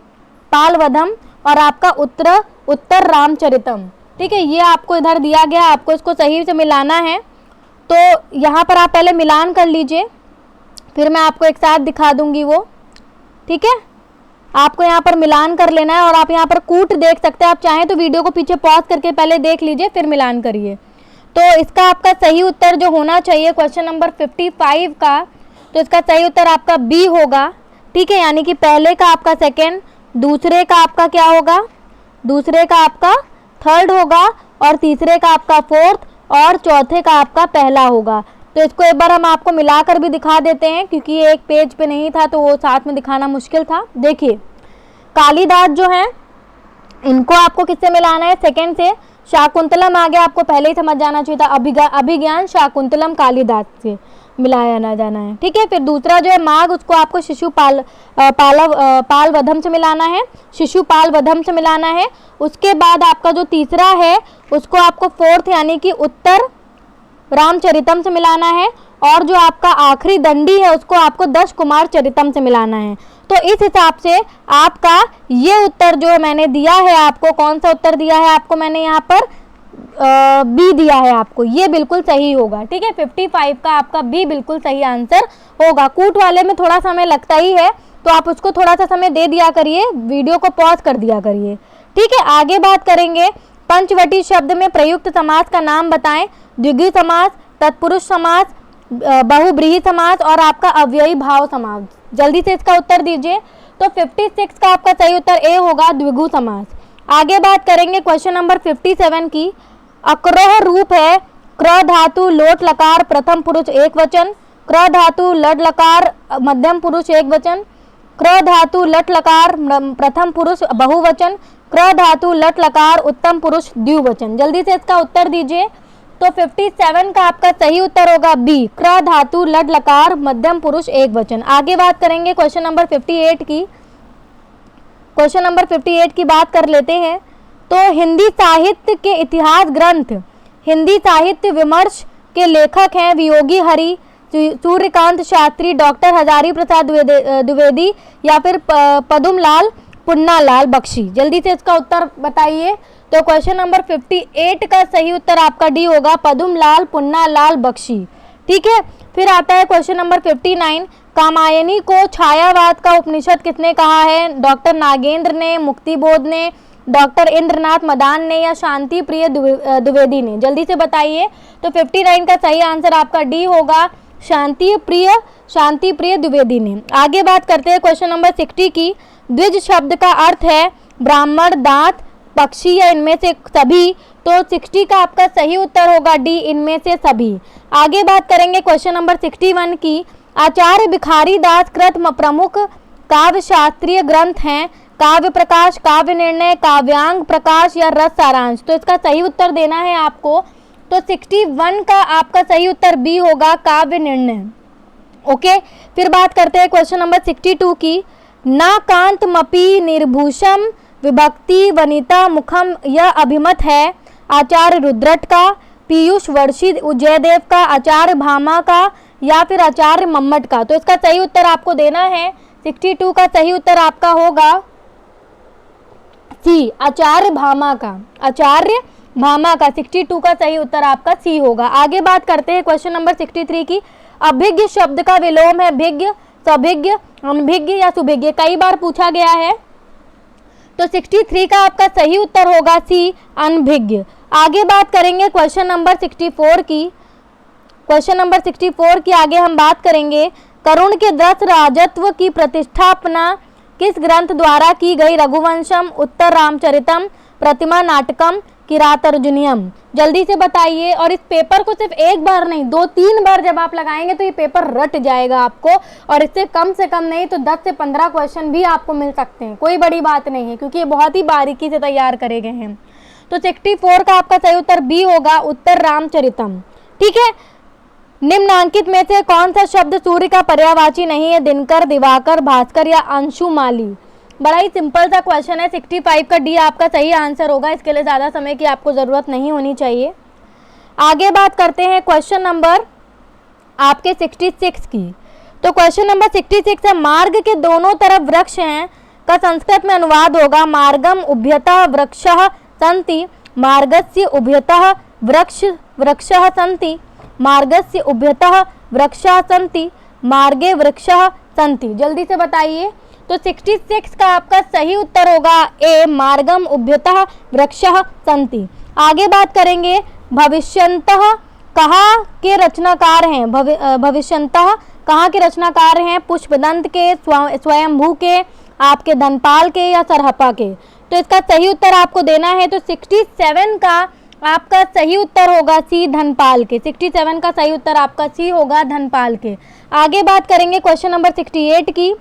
और आपका उत्तर रामचरितम। ठीक है, ये आपको इधर दिया गया, आपको इसको सही से मिलाना है। तो यहाँ पर आप पहले मिलान कर लीजिए, फिर मैं आपको एक साथ दिखा दूंगी वो। ठीक है, आपको यहाँ पर मिलान कर लेना है और आप यहाँ पर कूट देख सकते हैं। आप चाहें तो वीडियो को पीछे पॉज करके पहले देख लीजिए, फिर मिलान करिए। तो इसका आपका सही उत्तर जो होना चाहिए क्वेश्चन नंबर 55 का, तो इसका सही उत्तर आपका बी होगा। ठीक है, यानी कि पहले का आपका सेकेंड, दूसरे का आपका क्या होगा, दूसरे का आपका थर्ड होगा और तीसरे का आपका फोर्थ और चौथे का आपका पहला होगा। तो इसको एक बार हम आपको मिलाकर भी दिखा देते हैं, क्योंकि ये एक पेज पे नहीं था तो वो साथ में दिखाना मुश्किल था। देखिए, कालिदास जो है इनको आपको किससे मिलाना है? सेकंड से। शाकुंतलम आगे आपको पहले ही समझ जाना चाहिए था, अभिज्ञान शाकुंतलम कालिदास से मिलाया ना जाना है। ठीक है, फिर दूसरा जो है माघ, उसको आपको पालवधम से मिलाना है, शिशुपालवधम से मिलाना है। उसके बाद आपका जो तीसरा है उसको आपको फोर्थ यानी कि उत्तर रामचरितम से मिलाना है। और जो आपका आखिरी दंडी है उसको आपको दश कुमार चरितम से मिलाना है। तो इस हिसाब से आपका ये उत्तर जो मैंने दिया है आपको, कौन सा उत्तर दिया है आपको मैंने यहाँ पर बी दिया है आपको, ये बिल्कुल सही होगा। ठीक है, 55 का आपका बी बिल्कुल सही आंसर होगा। कूट वाले में थोड़ा समय लगता ही है, तो आप उसको थोड़ा सा समय दे दिया करिए, वीडियो को पॉज कर दिया करिए। ठीक है, आगे बात करेंगे पंचवटी शब्द में प्रयुक्त समास का नाम बताएं। द्विगु समास, तत्पुरुष समास, बहुब्रीहि समास और आपका अव्ययी भाव समास। जल्दी से इसका उत्तर दीजिए। तो 56 का आपका सही उत्तर ए होगा, द्विगु समास। आगे बात करेंगे क्वेश्चन नंबर 57 की। अक्रोह रूप है क्र धातु लोट लकार प्रथम पुरुष एक वचन, क्र धातु लट लकार मध्यम पुरुष एक वचन, क्र धातु लट लकार प्रथम पुरुष बहुवचन, क्र धातु लट लकार उत्तम पुरुष द्विवचन। जल्दी से इसका उत्तर दीजिए। तो 57 का आपका सही उत्तर होगा बी, क्र धातु लट लकार मध्यम पुरुष एक वचन। आगे बात करेंगे क्वेश्चन नंबर 58 की। क्वेश्चन नंबर 58 की बात कर लेते हैं। तो हिंदी साहित्य के इतिहास ग्रंथ, हिंदी साहित्य विमर्श के लेखक हैं वियोगी हरि, सूर्यकांत शास्त्री, डॉक्टर हजारी प्रसाद द्विवेदी या फिर पद्मलाल पुन्नालाल बख्शी। जल्दी से इसका उत्तर बताइए। तो क्वेश्चन नंबर 58 का सही उत्तर आपका डी होगा, पद्मलाल पुन्नालाल बख्शी। ठीक है, फिर आता है क्वेश्चन नंबर 59। कामायनी को छायावाद का उपनिषद किसने कहा है? डॉक्टर नागेंद्र ने, मुक्तिबोध ने, डॉक्टर इंद्रनाथ मदान ने या शांति प्रिय द्विवेदी ने? जल्दी से बताइए। तो 59 का सही आंसर आपका डी होगा, शांति प्रिय द्विवेदी ने। आगे बात करते हैं क्वेश्चन नंबर 60 की। द्विज शब्द का अर्थ है ब्राह्मण, दांत, पक्षी या इनमें से सभी। तो 60 का आपका सही उत्तर होगा डी, इनमें से सभी। आगे बात करेंगे क्वेश्चन नंबर 61 की। आचार्य भिखारी दास कृत प्रमुख काव्य शास्त्रीय ग्रंथ हैं काव्य प्रकाश, काव्य निर्णय, काव्यांग प्रकाश या रस सारांश। तो इसका सही उत्तर देना है आपको। तो 61 का आपका सही उत्तर बी होगा, काव्य निर्णय। ओके, फिर बात करते हैं क्वेश्चन नंबर 62 की। ना कांतमपि निर्भूषम विभक्ति वनिता मुखम, यह अभिमत है आचार्य रुद्रट का, पीयूष वर्षी जयदेव का, आचार्य भामा का या फिर आचार्य मम्मट का। तो इसका सही उत्तर आपको देना है। 62 का सही उत्तर आपका होगा सी, आचार्य भामा का, आचार्य भामा का। 62 का सही उत्तर आपका सी होगा। आगे बात करते हैं क्वेश्चन नंबर 63 की। अभिज्ञ शब्द का विलोम है भिज्ञ, सभिज्ञ, अनभिज्ञ या सुभिज्ञ। कई बार पूछा गया है। तो 63 का आपका सही उत्तर होगा सी, अनभिज्ञ। आगे बात करेंगे क्वेश्चन नंबर 64 की। क्वेश्चन नंबर 64 की आगे हम बात करेंगे। करुण के 10 राजत्व की प्रतिष्ठापना किस ग्रंथ द्वारा की गई? रघुवंशम, उत्तर रामचरितम, प्रतिमा नाटकम, किरातार्जुनीयम। जल्दी से बताइए। और इस पेपर को सिर्फ एक बार नहीं 2-3 बार जब आप लगाएंगे तो ये पेपर रट जाएगा आपको, और इससे कम से कम नहीं तो 10 से 15 क्वेश्चन भी आपको मिल सकते हैं। कोई बड़ी बात नहीं है क्योंकि ये बहुत ही बारीकी से तैयार करे गए हैं। तो 64 का आपका सही उत्तर बी होगा, उत्तर रामचरितम। ठीक है, निम्नांकित में से कौन सा शब्द सूर्य का पर्यायवाची नहीं है? दिनकर, दिवाकर, भास्कर या अंशुमाली। बड़ा ही सिंपल सा क्वेश्चन है। 65 का डी आपका सही आंसर होगा। इसके लिए ज़्यादा समय की आपको ज़रूरत नहीं होनी चाहिए। आगे बात करते हैं क्वेश्चन नंबर आपके 66 की। तो क्वेश्चन नंबर 66 है, मार्ग के दोनों तरफ वृक्ष हैं का संस्कृत में अनुवाद होगा मार्गम उभयतः वृक्षः सन्ति, मार्गस्य उभयतः वृक्षः सन्ति, मार्गस्य उभयतः वृक्षः सन्ति, मार्गे वृक्षः सन्ति। जल्दी से बताइए। तो 66 का आपका सही उत्तर होगा ए, मार्गम उभयतः वृक्षः सन्ति। आगे बात करेंगे भविष्यन्तः कहाँ के रचनाकार हैं? भविष्यन्तः कहाँ के रचनाकार हैं? पुष्पदंत के, स्वयंभू के, आपके धनपाल के या सरहपा के? तो इसका सही उत्तर आपको देना है। तो 67 का आपका सही उत्तर होगा सी, धनपाल के। 67 का सही उत्तर आपका सी होगा, धनपाल के। आगे बात करेंगे क्वेश्चन नंबर 68 की।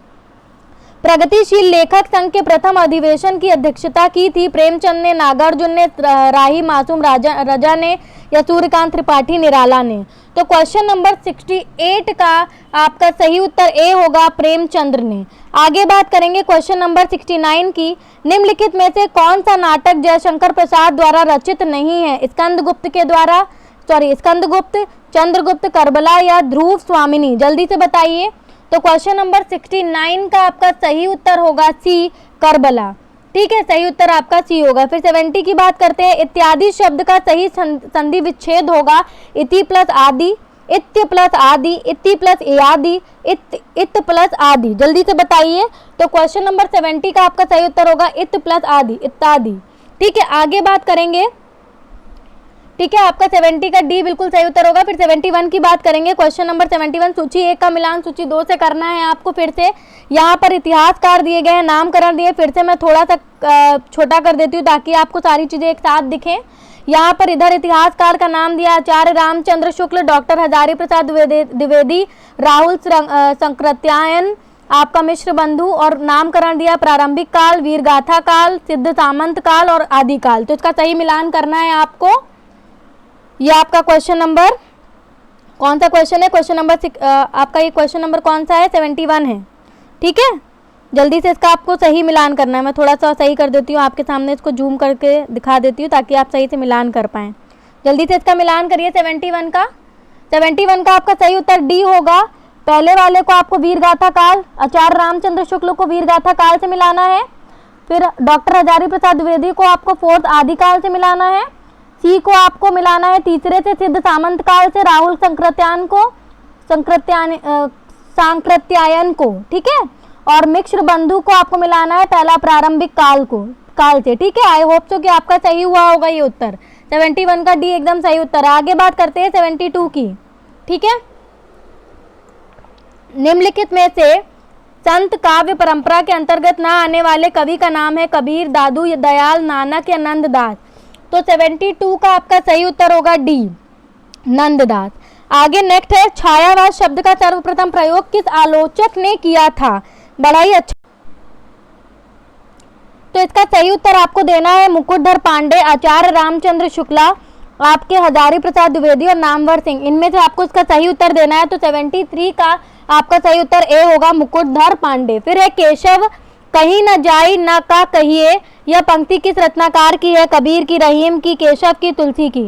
प्रगतिशील लेखक संघ के प्रथम अधिवेशन की अध्यक्षता की थी प्रेमचंद ने, नागार्जुन ने, राही मासूम रजा ने या सूर्यकांत त्रिपाठी निराला ने? तो क्वेश्चन नंबर 68 का आपका सही उत्तर ए होगा, प्रेमचंद्र ने। आगे बात करेंगे क्वेश्चन नंबर 69 की। निम्नलिखित में से कौन सा नाटक जयशंकर प्रसाद द्वारा रचित नहीं है? स्कंदगुप्त, चंद्रगुप्त, करबला या ध्रुव स्वामिनी? जल्दी से बताइए। तो क्वेश्चन नंबर 69 का आपका सही उत्तर होगा सी, करबला। ठीक है, सही उत्तर आपका सी होगा। फिर 70 की बात करते हैं। इत्यादि शब्द का सही संधि विच्छेद होगा इति प्लस आदि, इत्य प्लस आदि, इति प्लस आदि, इत प्लस आदि। जल्दी से बताइए। तो क्वेश्चन नंबर 70 का आपका सही उत्तर होगा इत प्लस आदि, इत्यादि। ठीक है, आगे बात करेंगे। ठीक है, आपका 70 का डी बिल्कुल सही उत्तर होगा। फिर 71 की बात करेंगे। क्वेश्चन नंबर 71, सूची 1 का मिलान सूची 2 से करना है आपको। फिर से यहाँ पर इतिहासकार दिए गए हैं, नामकरण दिए। फिर से मैं थोड़ा सा छोटा कर देती हूँ ताकि आपको सारी चीज़ें एक साथ दिखें। यहाँ पर इधर इतिहासकार का नाम दिया आचार्य रामचंद्र शुक्ल, डॉक्टर हजारी प्रसाद द्विवेदी, राहुल संकृत्यायन, आपका मिश्र बंधु, और नामकरण दिया प्रारंभिक काल, वीरगाथा काल, सिद्ध सामंत काल और आदि काल। तो इसका सही मिलान करना है आपको। ये आपका क्वेश्चन नंबर कौन सा क्वेश्चन है? क्वेश्चन नंबर आपका ये क्वेश्चन नंबर कौन सा है? 71 है। ठीक है, जल्दी से इसका आपको सही मिलान करना है। मैं थोड़ा सा सही कर देती हूँ आपके सामने, इसको जूम करके दिखा देती हूँ ताकि आप सही से मिलान कर पाएँ। जल्दी से इसका मिलान करिए। 71 का आपका सही उत्तर डी होगा। पहले वाले को आपको वीरगाथा काल, आचार्य रामचंद्र शुक्ल को वीरगाथा काल से मिलाना है। फिर डॉक्टर हजारी प्रसाद द्विवेदी को आपको फोर्थ आदि काल से मिलाना है। सी को आपको मिलाना है तीसरे से सिद्ध सामंत काल से, राहुल सांकृत्यायन को। ठीक है, और मिश्र बंधु को आपको मिलाना है पहला प्रारंभिक काल से। ठीक है, आई होप सो कि आपका सही हुआ होगा ये उत्तर। 71 का डी एकदम सही उत्तर है। आगे बात करते हैं 72 की। ठीक है, निम्नलिखित में से संत काव्य परंपरा के अंतर्गत न आने वाले कवि का नाम है कबीर, दादू दयाल, नानक या नंददास। तो 72 का आपका सही उत्तर होगा डी, नंददास। आगे नेक्स्ट है, छायावाद शब्द का सर्वप्रथम प्रयोग किस आलोचक ने किया था? बड़ा ही अच्छा। तो इसका सही उत्तर आपको देना है मुकुटधर पांडे, आचार्य रामचंद्र शुक्ला, आपके हजारी प्रसाद द्विवेदी और नामवर सिंह। इनमें से आपको इसका सही उत्तर देना है। तो 73 का आपका सही उत्तर ए होगा, मुकुटधर पांडे। फिर है केशव कहीं न जाई न का कहिए, यह पंक्ति किस रचनाकार की है? कबीर की, रहीम की, केशव की, तुलसी की।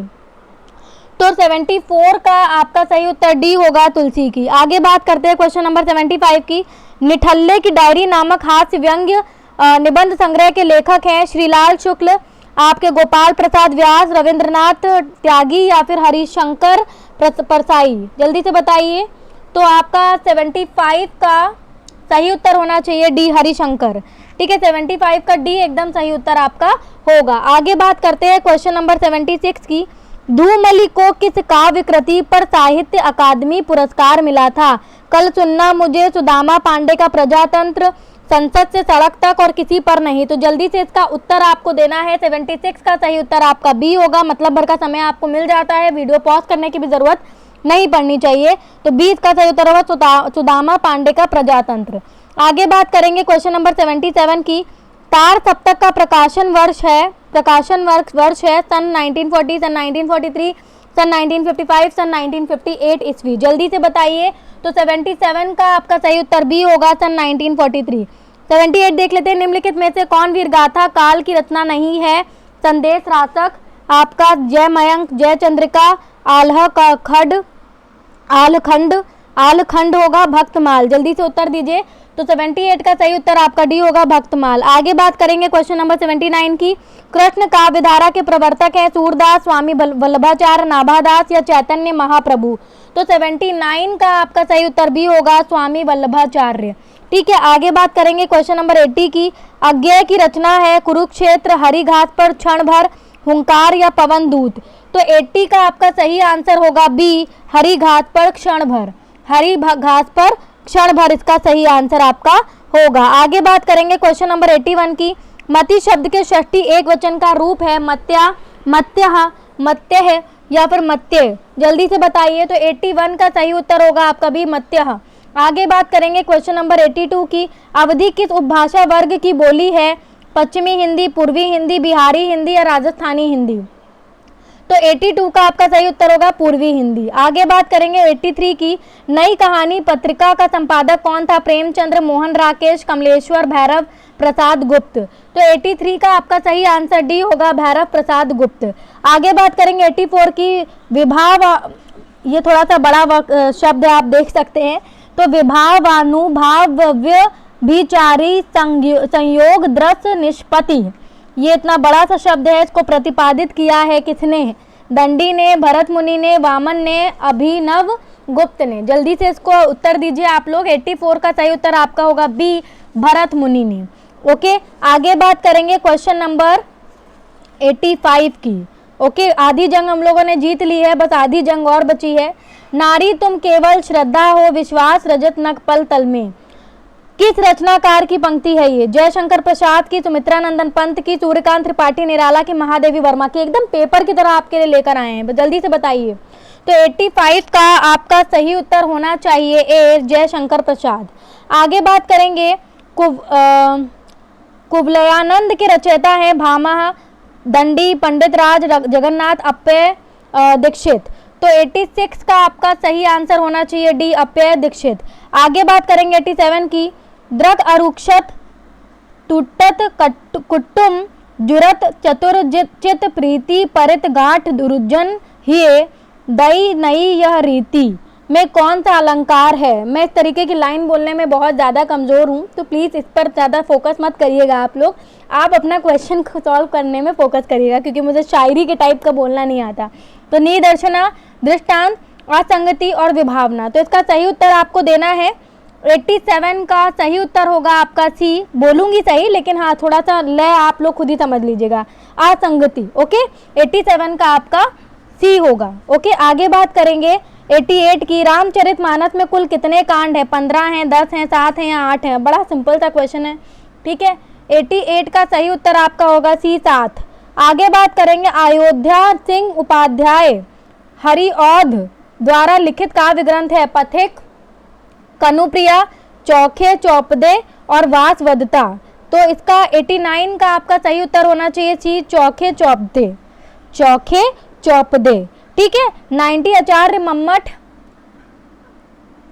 तो 74 का आपका सही उत्तर डी होगा, तुलसी की। आगे बात करते हैं क्वेश्चन नंबर 75 की। निठल्ले की डायरी नामक हास्य व्यंग्य निबंध संग्रह के लेखक हैं श्रीलाल शुक्ल, आपके गोपाल प्रसाद व्यास, रविंद्रनाथ त्यागी या फिर हरिशंकर परसाई। जल्दी से बताइए। तो आपका 75 का सही उत्तर होना चाहिए डी, हरिशंकर। ठीक है, 75 का डी एकदम सही उत्तर आपका होगा। आगे बात करते हैं क्वेश्चन नंबर 76 की। धूमली को किस काव्य कृति पर साहित्य अकादमी पुरस्कार मिला था? कल सुनना मुझे, सुदामा पांडे का प्रजातंत्र, संसद से सड़क तक और किसी पर नहीं। तो जल्दी से इसका उत्तर आपको देना है। 76 का सही उत्तर आपका बी होगा। मतलब भर का समय आपको मिल जाता है, वीडियो पॉज करने की भी जरूरत नहीं पड़नी चाहिए। तो 20 का सही उत्तर होगा सुदामा पांडे का प्रजातंत्र। आगे बात करेंगे क्वेश्चन नंबर 77 की। तार सप्तक का प्रकाशन वर्ष है सन 1940, सन 1943, सन 1955, सन 1958 ईस्वी। जल्दी से बताइए। तो 77 का आपका सही उत्तर बी होगा, सन 1943। 78 देख लेते हैं। निम्नलिखित में से कौन वीरगाथा काल की रचना नहीं है? संदेश रासक, आपका जय मयंक, जय चंद्रिका, आलखंड होगा, भक्तमाल। जल्दी से उत्तर दीजिए। तो 78 का सही उत्तर आपका डी होगा, भक्तमाल। आगे बात करेंगे क्वेश्चन नंबर 79 की। कृष्ण काव्य धारा के प्रवर्तक है सूरदास, स्वामी वल्लभाचार्य, नाभादास या चैतन्य महाप्रभु। तो 79 का आपका सही उत्तर भी होगा, स्वामी वल्लभाचार्य। ठीक है, आगे बात करेंगे क्वेश्चन नंबर 80 की। अज्ञेय की रचना है कुरुक्षेत्र, हरि घास पर क्षण भर, हुंकार या पवन दूत। तो 80 का आपका सही आंसर होगा बी, हरि घास पर क्षण भर। हरि घास पर क्षण भर इसका सही आंसर आपका होगा। आगे बात करेंगे क्वेश्चन नंबर 81 की। मति शब्द के षष्ठी एक वचन का रूप है मत्या, मत्यः, मत्यः या फिर मत्य। जल्दी से बताइए। तो 81 का सही उत्तर होगा आपका भी, मत्यः। आगे बात करेंगे क्वेश्चन नंबर 82 की। अवधि किस उपभाषा वर्ग की बोली है? पश्चिमी हिंदी, पूर्वी हिंदी, बिहारी हिंदी या राजस्थानी हिंदी। तो 82 का आपका सही उत्तर होगा पूर्वी हिंदी। आगे बात करेंगे 83 की। नई कहानी पत्रिका का संपादक कौन था? प्रेमचंद्र, मोहन राकेश, कमलेश्वर, भैरव प्रसाद गुप्त। तो 83 का आपका सही आंसर डी होगा, भैरव प्रसाद गुप्त। आगे बात करेंगे 84 की। विभाव, ये थोड़ा सा बड़ा शब्द है, आप देख सकते हैं। तो विभावानुभाव्य विचारी संयोग दृश्य निष्पत्ति, ये इतना बड़ा सा शब्द है। इसको प्रतिपादित किया है किसने? दंडी ने, भरत मुनि ने, वामन ने, अभिनव गुप्त ने। जल्दी से इसको उत्तर दीजिए आप लोग। 84 का सही उत्तर आपका होगा बी, भरत मुनि ने। ओके, आगे बात करेंगे क्वेश्चन नंबर 85 की। ओके, आधी जंग हम लोगों ने जीत ली है, बस आधी जंग और बची है। नारी तुम केवल श्रद्धा हो, विश्वास रजत नख पल तल में, किस रचनाकार की पंक्ति है ये? जयशंकर प्रसाद की, सुमित्रा नंदन पंत की, सूर्यकांत त्रिपाठी निराला की, महादेवी वर्मा की। एकदम पेपर की तरह आपके लिए लेकर आए हैं, जल्दी से बताइए। तो 85 का आपका सही उत्तर होना चाहिए ए, जयशंकर प्रसाद। आगे बात करेंगे, कुवलयानंद के रचयिता है भामह, दंडी, पंडित राज जगन्नाथ, अप्पय दीक्षित। तो 86 का आपका सही आंसर होना चाहिए डी, अप्पय दीक्षित। आगे बात करेंगे 87 की, द्रग अरुक्षत टूटत कुटुम जुरत चतुर चित प्रीति परित गांठ दुर्जन हिये दई नई यह रीति में कौन सा अलंकार है? मैं इस तरीके की लाइन बोलने में बहुत ज़्यादा कमज़ोर हूँ, तो प्लीज़ इस पर ज़्यादा फोकस मत करिएगा आप लोग। आप अपना क्वेश्चन को सॉल्व करने में फोकस करिएगा, क्योंकि मुझे शायरी के टाइप का बोलना नहीं आता। तो निदर्शना, दृष्टांत, असंगति और विभावना। तो इसका सही उत्तर आपको देना है 87 का सही उत्तर होगा आपका सी। बोलूँगी सही, लेकिन हाँ थोड़ा सा लय आप लोग खुद ही समझ लीजिएगा। असंगति। ओके, 87 का आपका सी होगा। ओके, आगे बात करेंगे 88 की, रामचरितमानस में कुल कितने कांड है? 15 हैं, 10 हैं, 7 हैं या 8 हैं? बड़ा सिंपल सा क्वेश्चन है, ठीक है। 88 का सही उत्तर आपका होगा सी, 7। आगे बात करेंगे, अयोध्या सिंह उपाध्याय हरिऔध द्वारा लिखित काव्य ग्रंथ है? पथिक, कनुप्रिया, चौखे चौपदे और वासवदता। तो इसका 89 का आपका सही उत्तर होना चाहिए सी, चौखे चौपदे, चौखे चौपदे, ठीक है। 90 आचार्य मम्मट,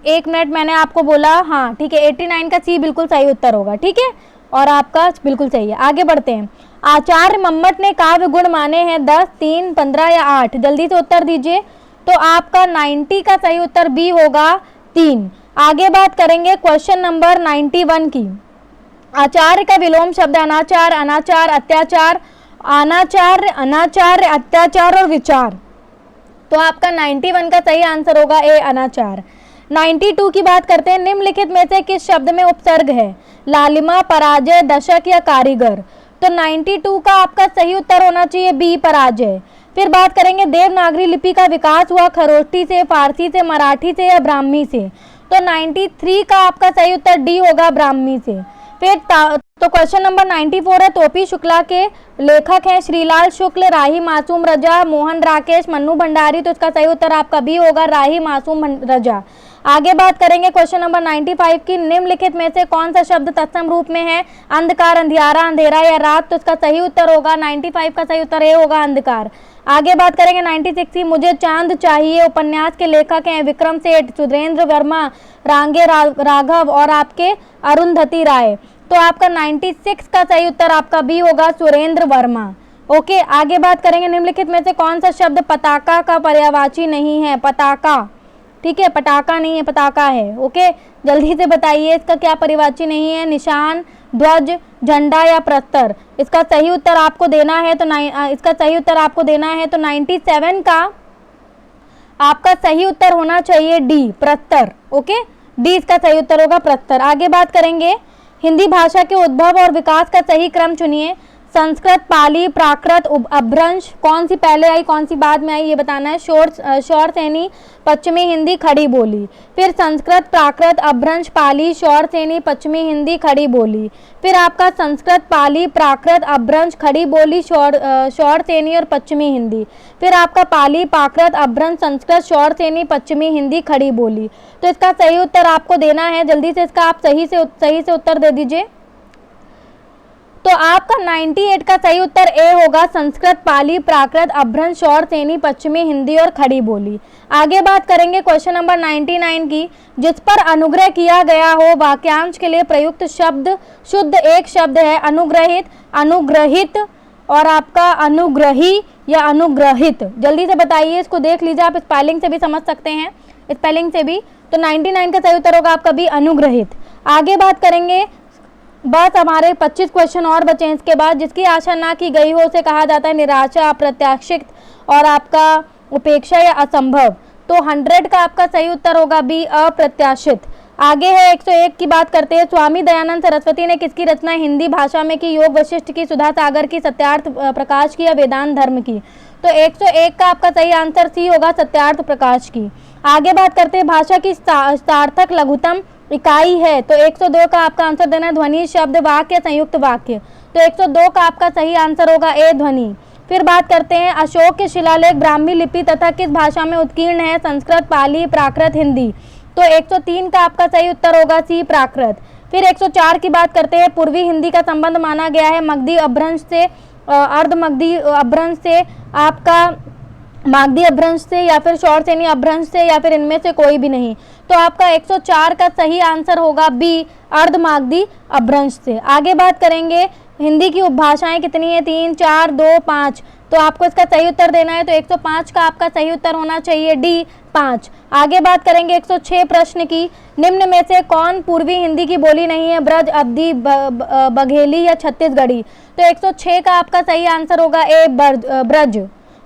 1 मिनट मैंने आपको बोला, हाँ ठीक है, 89 का सी बिल्कुल सही उत्तर होगा, ठीक है, और आपका बिल्कुल सही है। आगे बढ़ते हैं, आचार्य मम्मट ने काव्य गुण माने हैं 10, 3, 15 या 8? जल्दी से उत्तर दीजिए। तो आपका 90 का सही उत्तर बी होगा, 3। आगे बात करेंगे क्वेश्चन नंबर 91 की, आचार्य का विलोम शब्द अनाचार, अनाचार, अत्याचार, अनाचार्य, अनाचार्य, अत्याचार और विचार। तो आपका 91 का सही आंसर होगा ए, अनाचार। 92 की बात करते हैं, निम्नलिखित में से किस शब्द में उपसर्ग है? लालिमा, पराजय, दशक या कारीगर? तो 92 का आपका सही उत्तर होना चाहिए बी, पराजय। फिर बात करेंगे, देवनागरी लिपि का विकास हुआ खरोष्ठी से, फारसी से, मराठी से या ब्राह्मी से? तो 93 का आपका सही उत्तर डी होगा, ब्राह्मी से। फिर तो क्वेश्चन नंबर 94 है, तोपी शुक्ला के लेखक हैं श्रीलाल शुक्ल, राही मासूम रजा, मोहन राकेश, मन्नू भंडारी। तो इसका सही उत्तर आपका बी होगा, राही मासूम रजा। आगे बात करेंगे क्वेश्चन नंबर 95 की, निम्नलिखित में से कौन सा शब्द तत्सम रूप में है? अंधकार, अंधियारा, अंधेरा या रात? तो इसका सही उत्तर होगा 95 का सही उत्तर ए होगा, अंधकार। आगे बात करेंगे 96 की, मुझे चांद चाहिए उपन्यास के लेखक हैं विक्रम सेठ, सुरेंद्र वर्मा, रांगे राघव और आपके अरुंधति राय। तो आपका 96 का सही उत्तर आपका बी होगा, सुरेंद्र वर्मा। ओके, आगे बात करेंगे, निम्नलिखित में से कौन सा शब्द पताका का पर्यायवाची नहीं है? पताका, ठीक है, पटाखा नहीं है, पताका है। ओके, जल्दी से बताइए इसका क्या पर्यायवाची नहीं है? निशान, ध्वज, झंडा या प्रस्तर? इसका सही उत्तर आपको देना है, तो इसका सही उत्तर आपको देना है, तो 97 का आपका सही उत्तर होना चाहिए डी, प्रस्तर। ओके, डी इसका सही उत्तर होगा, प्रस्तर। आगे बात करेंगे, हिंदी भाषा के उद्भव और विकास का सही क्रम चुनिए। संस्कृत, पाली, प्राकृत, अपभ्रंश, कौन सी पहले आई कौन सी बाद में आई ये बताना है। शौर सैनी, पश्चिमी हिंदी, खड़ी बोली। फिर संस्कृत, प्राकृत, अपभ्रंश, पाली, शौर सैनी, पश्चिमी हिंदी, खड़ी बोली। फिर आपका संस्कृत, पाली, प्राकृत, अपभ्रंश, खड़ी बोली, शौर सैनी और पश्चिमी हिंदी। फिर आपका पाली, प्राकृत, अपभ्रंश, संस्कृत, शौर सैनी, पश्चिमी हिंदी, खड़ी बोली। तो इसका सही उत्तर आपको देना है, जल्दी से इसका आप सही से उत्तर दे दीजिए। तो आपका 98 का सही उत्तर ए होगा, संस्कृत, पाली, प्राकृत, अपभ्रंश, शौर सैनी, पश्चिमी हिंदी और खड़ी बोली। आगे बात करेंगे क्वेश्चन नंबर 99 की, जिस पर अनुग्रह किया गया हो वाक्यांश के लिए प्रयुक्त शब्द शुद्ध एक शब्द है। अनुग्रहित, अनुग्रहित और आपका अनुग्रही या अनुग्रहित? जल्दी से बताइए, इसको देख लीजिए, आप स्पेलिंग से भी समझ सकते हैं, स्पेलिंग से भी। तो 99 का सही उत्तर होगा आपका भी, अनुग्रहित। आगे बात करेंगे, बस हमारे 25 क्वेश्चन और बचे हैं इसके बाद। जिसकी आशा ना की गई हो उसे कहा जाता है निराशा, अप्रत्याशित और आपका उपेक्षा या असंभव। तो 100 का आपका सही उत्तर होगा बी, अप्रत्याशित। आगे है 101 की बात करते हैं। स्वामी दयानंद सरस्वती ने किसकी रचना हिंदी भाषा में की? योग वशिष्ठ की, सुधा सागर की, सत्यार्थ प्रकाश की या वेदांत धर्म की? तो 101 का आपका सही आंसर सी होगा, सत्यार्थ प्रकाश की। आगे बात करते हैं भाषा की सार्थक लघुत्तम इकाई है, तो 102 का आपका आंसर देना है ध्वनि, शब्द, वाक्य, संयुक्त वाक्य। तो 102 का आपका सही आंसर होगा ए, ध्वनि। फिर बात करते हैं अशोक के शिलालेख ब्राह्मी लिपि तथा किस भाषा में उत्कीर्ण है? संस्कृत, पाली, प्राकृत, हिंदी। तो 103 का आपका सही उत्तर होगा सी, प्राकृत। फिर 104 की बात करते हैं। पूर्वी हिंदी का संबंध माना गया है मगधी अपभ्रंश से, अर्ध मगधी अपभ्रंश से, आपका मागधी अपभ्रंश से, या फिर शौरसेनी अपभ्रंश से, या फिर इनमें से कोई भी नहीं। तो आपका 104 का सही आंसर होगा बी, अर्ध मागधी अपभ्रंश से। आगे बात करेंगे हिंदी की उपभाषाएं कितनी है? 3, 4, 2, 5। तो आपको इसका सही उत्तर देना है, तो 105 का आपका सही उत्तर होना चाहिए डी, 5। आगे बात करेंगे 106 प्रश्न की। निम्न में से कौन पूर्वी हिंदी की बोली नहीं है? ब्रज, अवधी, बघेली या छत्तीसगढ़ी? तो 106 का आपका सही आंसर होगा ए, ब्रज।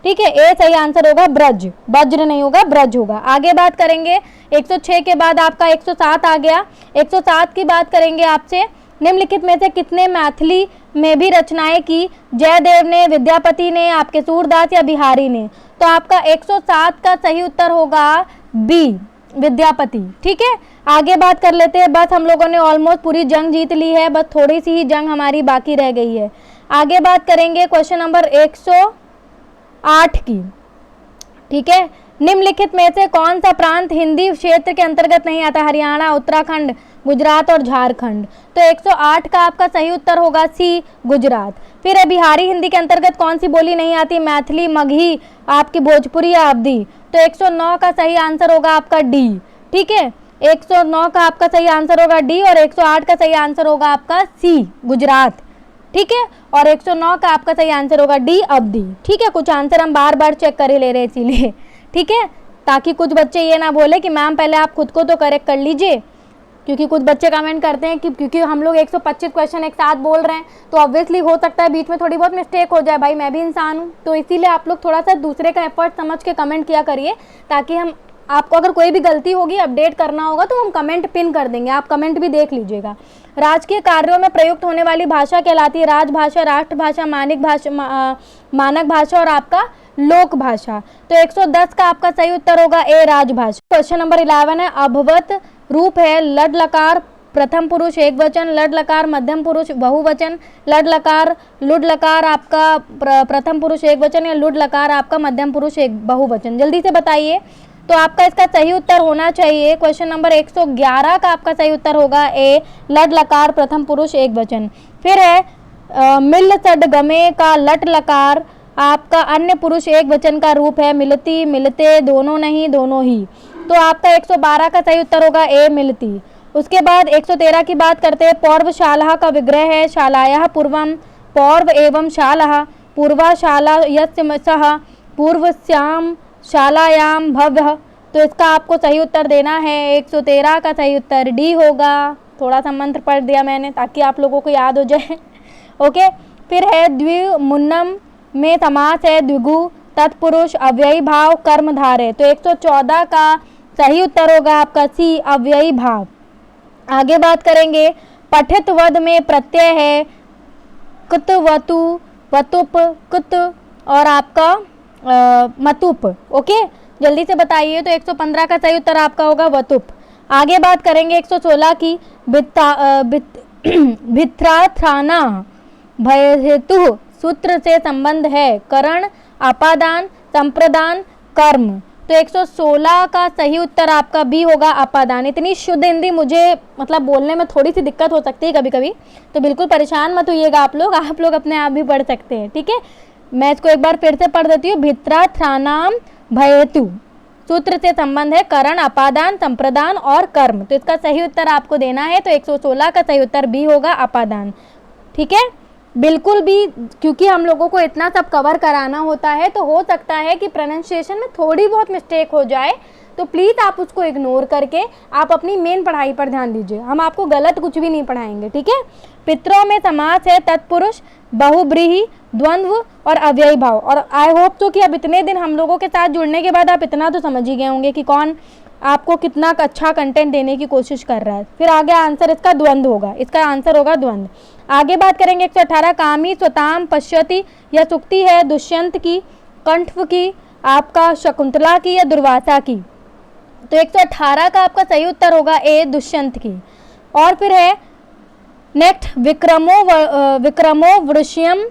ठीक है, ए सही आंसर होगा ब्रज, वज्र नहीं होगा, ब्रज होगा। आगे बात करेंगे 106 के बाद आपका 107 आ गया। 107 की बात करेंगे आपसे। निम्नलिखित में से कितने मैथिली में भी रचनाएं की? जयदेव ने, विद्यापति ने, आपके सूरदास या बिहारी ने? तो आपका 107 का सही उत्तर होगा बी, विद्यापति। ठीक है, आगे बात कर लेते हैं। बस हम लोगों ने ऑलमोस्ट पूरी जंग जीत ली है, बस थोड़ी सी ही जंग हमारी बाकी रह गई है। आगे बात करेंगे क्वेश्चन नंबर 108 की। ठीक है, निम्नलिखित में से कौन सा प्रांत हिंदी क्षेत्र के अंतर्गत नहीं आता? हरियाणा, उत्तराखंड, गुजरात और झारखंड। तो 108 का आपका सही उत्तर होगा सी, गुजरात। फिर है बिहारी हिंदी के अंतर्गत कौन सी बोली नहीं आती? मैथिली, मगही, आपकी भोजपुरी या अवधी? तो 109 का सही आंसर होगा आपका डी। ठीक है, 109 का आपका सही आंसर होगा डी, और 108 का सही आंसर होगा आपका सी, गुजरात। ठीक है, और 109 का आपका सही आंसर होगा डी, अवधी। ठीक है, कुछ आंसर हम बार बार चेक कर ही ले रहे हैं इसीलिए। ठीक है, ताकि कुछ बच्चे ये ना बोले कि मैम पहले आप खुद को तो करेक्ट कर लीजिए, क्योंकि कुछ बच्चे कमेंट करते हैं कि क्योंकि हम लोग 125 क्वेश्चन एक साथ बोल रहे हैं तो ऑब्वियसली हो सकता है बीच में थोड़ी बहुत मिस्टेक हो जाए। भाई मैं भी इंसान हूँ, तो इसीलिए आप लोग थोड़ा सा दूसरे का एफर्ट समझ के कमेंट किया करिए, ताकि हम आपको अगर कोई भी गलती होगी, अपडेट करना होगा, तो हम कमेंट पिन कर देंगे, आप कमेंट भी देख लीजिएगा। राजकीय कार्यों में प्रयुक्त होने वाली भाषा कहलाती है? राजभाषा, राष्ट्रभाषा, मानक भाषा और आपका लोक भाषा। तो 110 का आपका सही उत्तर होगा ए, राजभाषा। क्वेश्चन नंबर 11 है। अभवत रूप है लड लकार प्रथम पुरुष एक वचन, लड लकार मध्यम पुरुष बहुवचन, लड लकार लुड लकार आपका प्रथम पुरुष एक वचन, या लुड लकार आपका मध्यम पुरुष एक बहुवचन? जल्दी से बताइए। तो आपका इसका सही उत्तर होना चाहिए क्वेश्चन नंबर 111 का आपका सही उत्तर होगा ए, लड लकार प्रथम पुरुष एक वचन। फिर है मिल सड गमे का लट लकार आपका अन्य पुरुष एक वचन का रूप है? मिलती, मिलते, दोनों नहीं, दोनों ही। तो आपका 112 का सही उत्तर होगा ए, मिलती। उसके बाद 113 की बात करते हैं। पौर्वशाला का विग्रह है शालायाः पूर्वम, पौर्व एवं शाला, पूर्वा शाला यस्य सह, पूर्वस्याम शालायाम भव्य। तो इसका आपको सही उत्तर देना है 113 का सही उत्तर डी होगा। थोड़ा सा मंत्र पढ़ दिया मैंने ताकि आप लोगों को याद हो जाए। ओके, फिर है द्विमुन्नम में समास है द्विगु, तत्पुरुष, अव्ययी भाव, कर्मधार है। तो 114 का सही उत्तर होगा आपका सी, अव्ययी भाव। आगे बात करेंगे पठित वद में प्रत्यय है कुत, वतु, वतुप, कुत और आपका मतुप। ओके, जल्दी से बताइए। तो 115 का सही उत्तर आपका होगा वतुप। आगे बात करेंगे 116 की। भित्राथ्राना भय हेतु सूत्र से संबंध है? करण, अपादान, संप्रदान, कर्म। तो 116 का सही उत्तर आपका बी होगा, अपादान। इतनी शुद्ध हिंदी मुझे मतलब बोलने में थोड़ी सी दिक्कत हो सकती है कभी कभी, तो बिल्कुल परेशान मत होइएगा आप लोग अपने आप भी पढ़ सकते हैं। ठीक है, मैं इसको एक बार फिर से पढ़ देती हूँ। भित्राथ्रानाम भयेतु सूत्र से संबंध है करण, अपादान, संप्रदान और कर्म। तो इसका सही उत्तर आपको देना है, तो 116 का सही उत्तर बी होगा, अपादान। ठीक है, बिल्कुल भी, क्योंकि हम लोगों को इतना सब कवर कराना होता है तो हो सकता है कि प्रोनाउंसिएशन में थोड़ी बहुत मिस्टेक हो जाए, तो प्लीज़ आप उसको इग्नोर करके आप अपनी मेन पढ़ाई पर ध्यान दीजिए। हम आपको गलत कुछ भी नहीं पढ़ाएंगे। ठीक है, पितरों में समास है तत्पुरुष, बहुब्रीहि, द्वंद्व और अव्ययी भाव। और आई होप तो कि अब इतने दिन हम लोगों के साथ जुड़ने के बाद आप इतना तो समझ ही गए होंगे कि कौन आपको कितना अच्छा कंटेंट देने की कोशिश कर रहा है। फिर आगे आंसर इसका द्वंद्व होगा, इसका आंसर होगा द्वंद्व। आगे बात करेंगे 118, कामी स्वताम पश्यति, यह सूक्ति है दुष्यंत की, कंठ की, आपका शकुंतला की या दुर्वासा की। तो 118 का आपका सही उत्तर होगा ए दुष्यंत की। और फिर है नेक्स्ट विक्रमो वृष्यम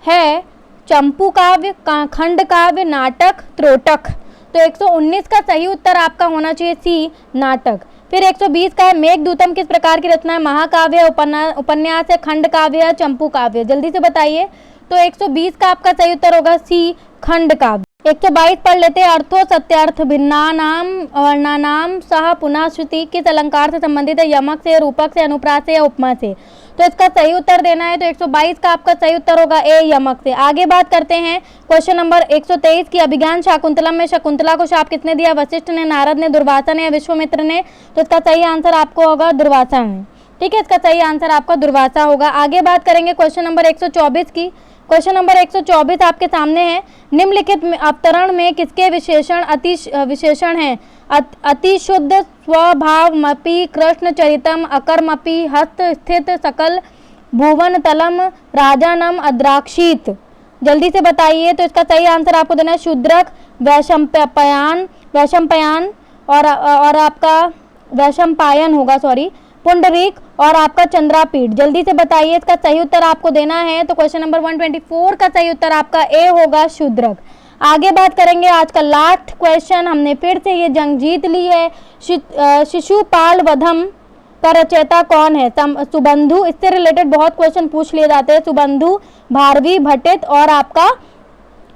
है चंपू काव्य, खंड काव्य, नाटक, त्रोटक। तो 119 का सही उत्तर आपका होना चाहिए सी नाटक। फिर 120 का है मेघदूतम किस प्रकार की रचना है, महाकाव्य, उपन्यास है, खंड काव्य, चंपू काव्य। जल्दी से बताइए। तो 120 का आपका सही उत्तर होगा सी खंड काव्य। 122 पढ़ लेते हैं, अर्थो सत्यार्थ भिन्नानाम वर्णानाम सह पुनः श्रुति किस अलंकार से संबंधित है, यमक से, रूपक से, अनुप्रास से या उपमा से। तो इसका सही उत्तर देना है। तो 122 का आपका सही उत्तर होगा ए यमक से। आगे बात करते हैं क्वेश्चन नंबर 123 की, अभिज्ञान शाकुंतलम में शकुंतला को शाप किसने दिया, वशिष्ठ ने, नारद ने, दुर्वासा ने या विश्वामित्र ने। तो इसका सही आंसर आपको होगा दुर्वासा ने। ठीक है, इसका सही आंसर आपका दुर्वासा होगा। आगे बात करेंगे क्वेश्चन नंबर 124 की। क्वेश्चन नंबर 124 आपके सामने है, निम्नलिखित अवतरण में किसके विशेषण हैं, अति शुद्ध, स्वभावमपि, कृष्ण चरितम, अकर्मपि, हस्त स्थित, सकल भुवन तलम, राजानम, अद्राक्षित। जल्दी से बताइए। तो इसका सही आंसर आपको देना है शूद्रक, वैशंपायन और आपका वैशंपायन होगा, सॉरी, पुंडरीक और आपका चंद्रापीठ। जल्दी से बताइए, इसका सही उत्तर आपको देना है। तो क्वेश्चन नंबर 124 का सही उत्तर आपका ए होगा शूद्रक। आगे बात करेंगे आज का लास्ट क्वेश्चन, हमने फिर से ये जंग जीत ली है। शिशुपाल वधम का रचयिता कौन है, सुबंधु। इससे रिलेटेड बहुत क्वेश्चन पूछ लिए जाते हैं, सुबंधु, भारवी, भट्टित और आपका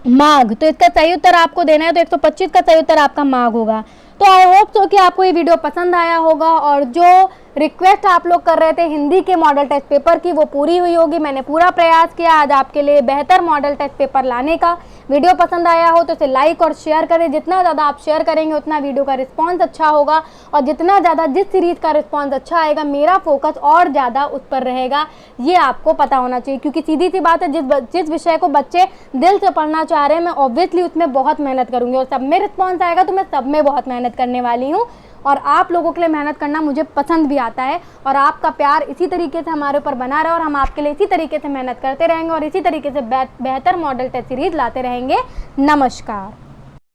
माघ। तो इसका सही उत्तर आपको देना है। तो 125 का सही उत्तर आपका माघ होगा। तो आई होप सो कि आपको ये वीडियो पसंद आया होगा और जो रिक्वेस्ट आप लोग कर रहे थे हिंदी के मॉडल टेस्ट पेपर की वो पूरी हुई होगी। मैंने पूरा प्रयास किया आज आपके लिए बेहतर मॉडल टेस्ट पेपर लाने का। वीडियो पसंद आया हो तो इसे लाइक और शेयर करें। जितना ज़्यादा आप शेयर करेंगे उतना वीडियो का रिस्पांस अच्छा होगा और जितना ज़्यादा जिस सीरीज़ का रिस्पांस अच्छा आएगा मेरा फोकस और ज़्यादा उस पर रहेगा, ये आपको पता होना चाहिए। क्योंकि सीधी सी बात है, जिस विषय को बच्चे दिल से पढ़ना चाह रहे हैं मैं ऑब्वियसली उसमें बहुत मेहनत करूँगी और सब में रिस्पॉन्स आएगा तो मैं सब में बहुत मेहनत करने वाली हूँ। और आप लोगों के लिए मेहनत करना मुझे पसंद भी आता है और आपका प्यार इसी तरीके से हमारे ऊपर बना रहे और हम आपके लिए इसी तरीके से मेहनत करते रहेंगे और इसी तरीके से बेहतर मॉडल टेस्ट सीरीज लाते रहेंगे। नमस्कार।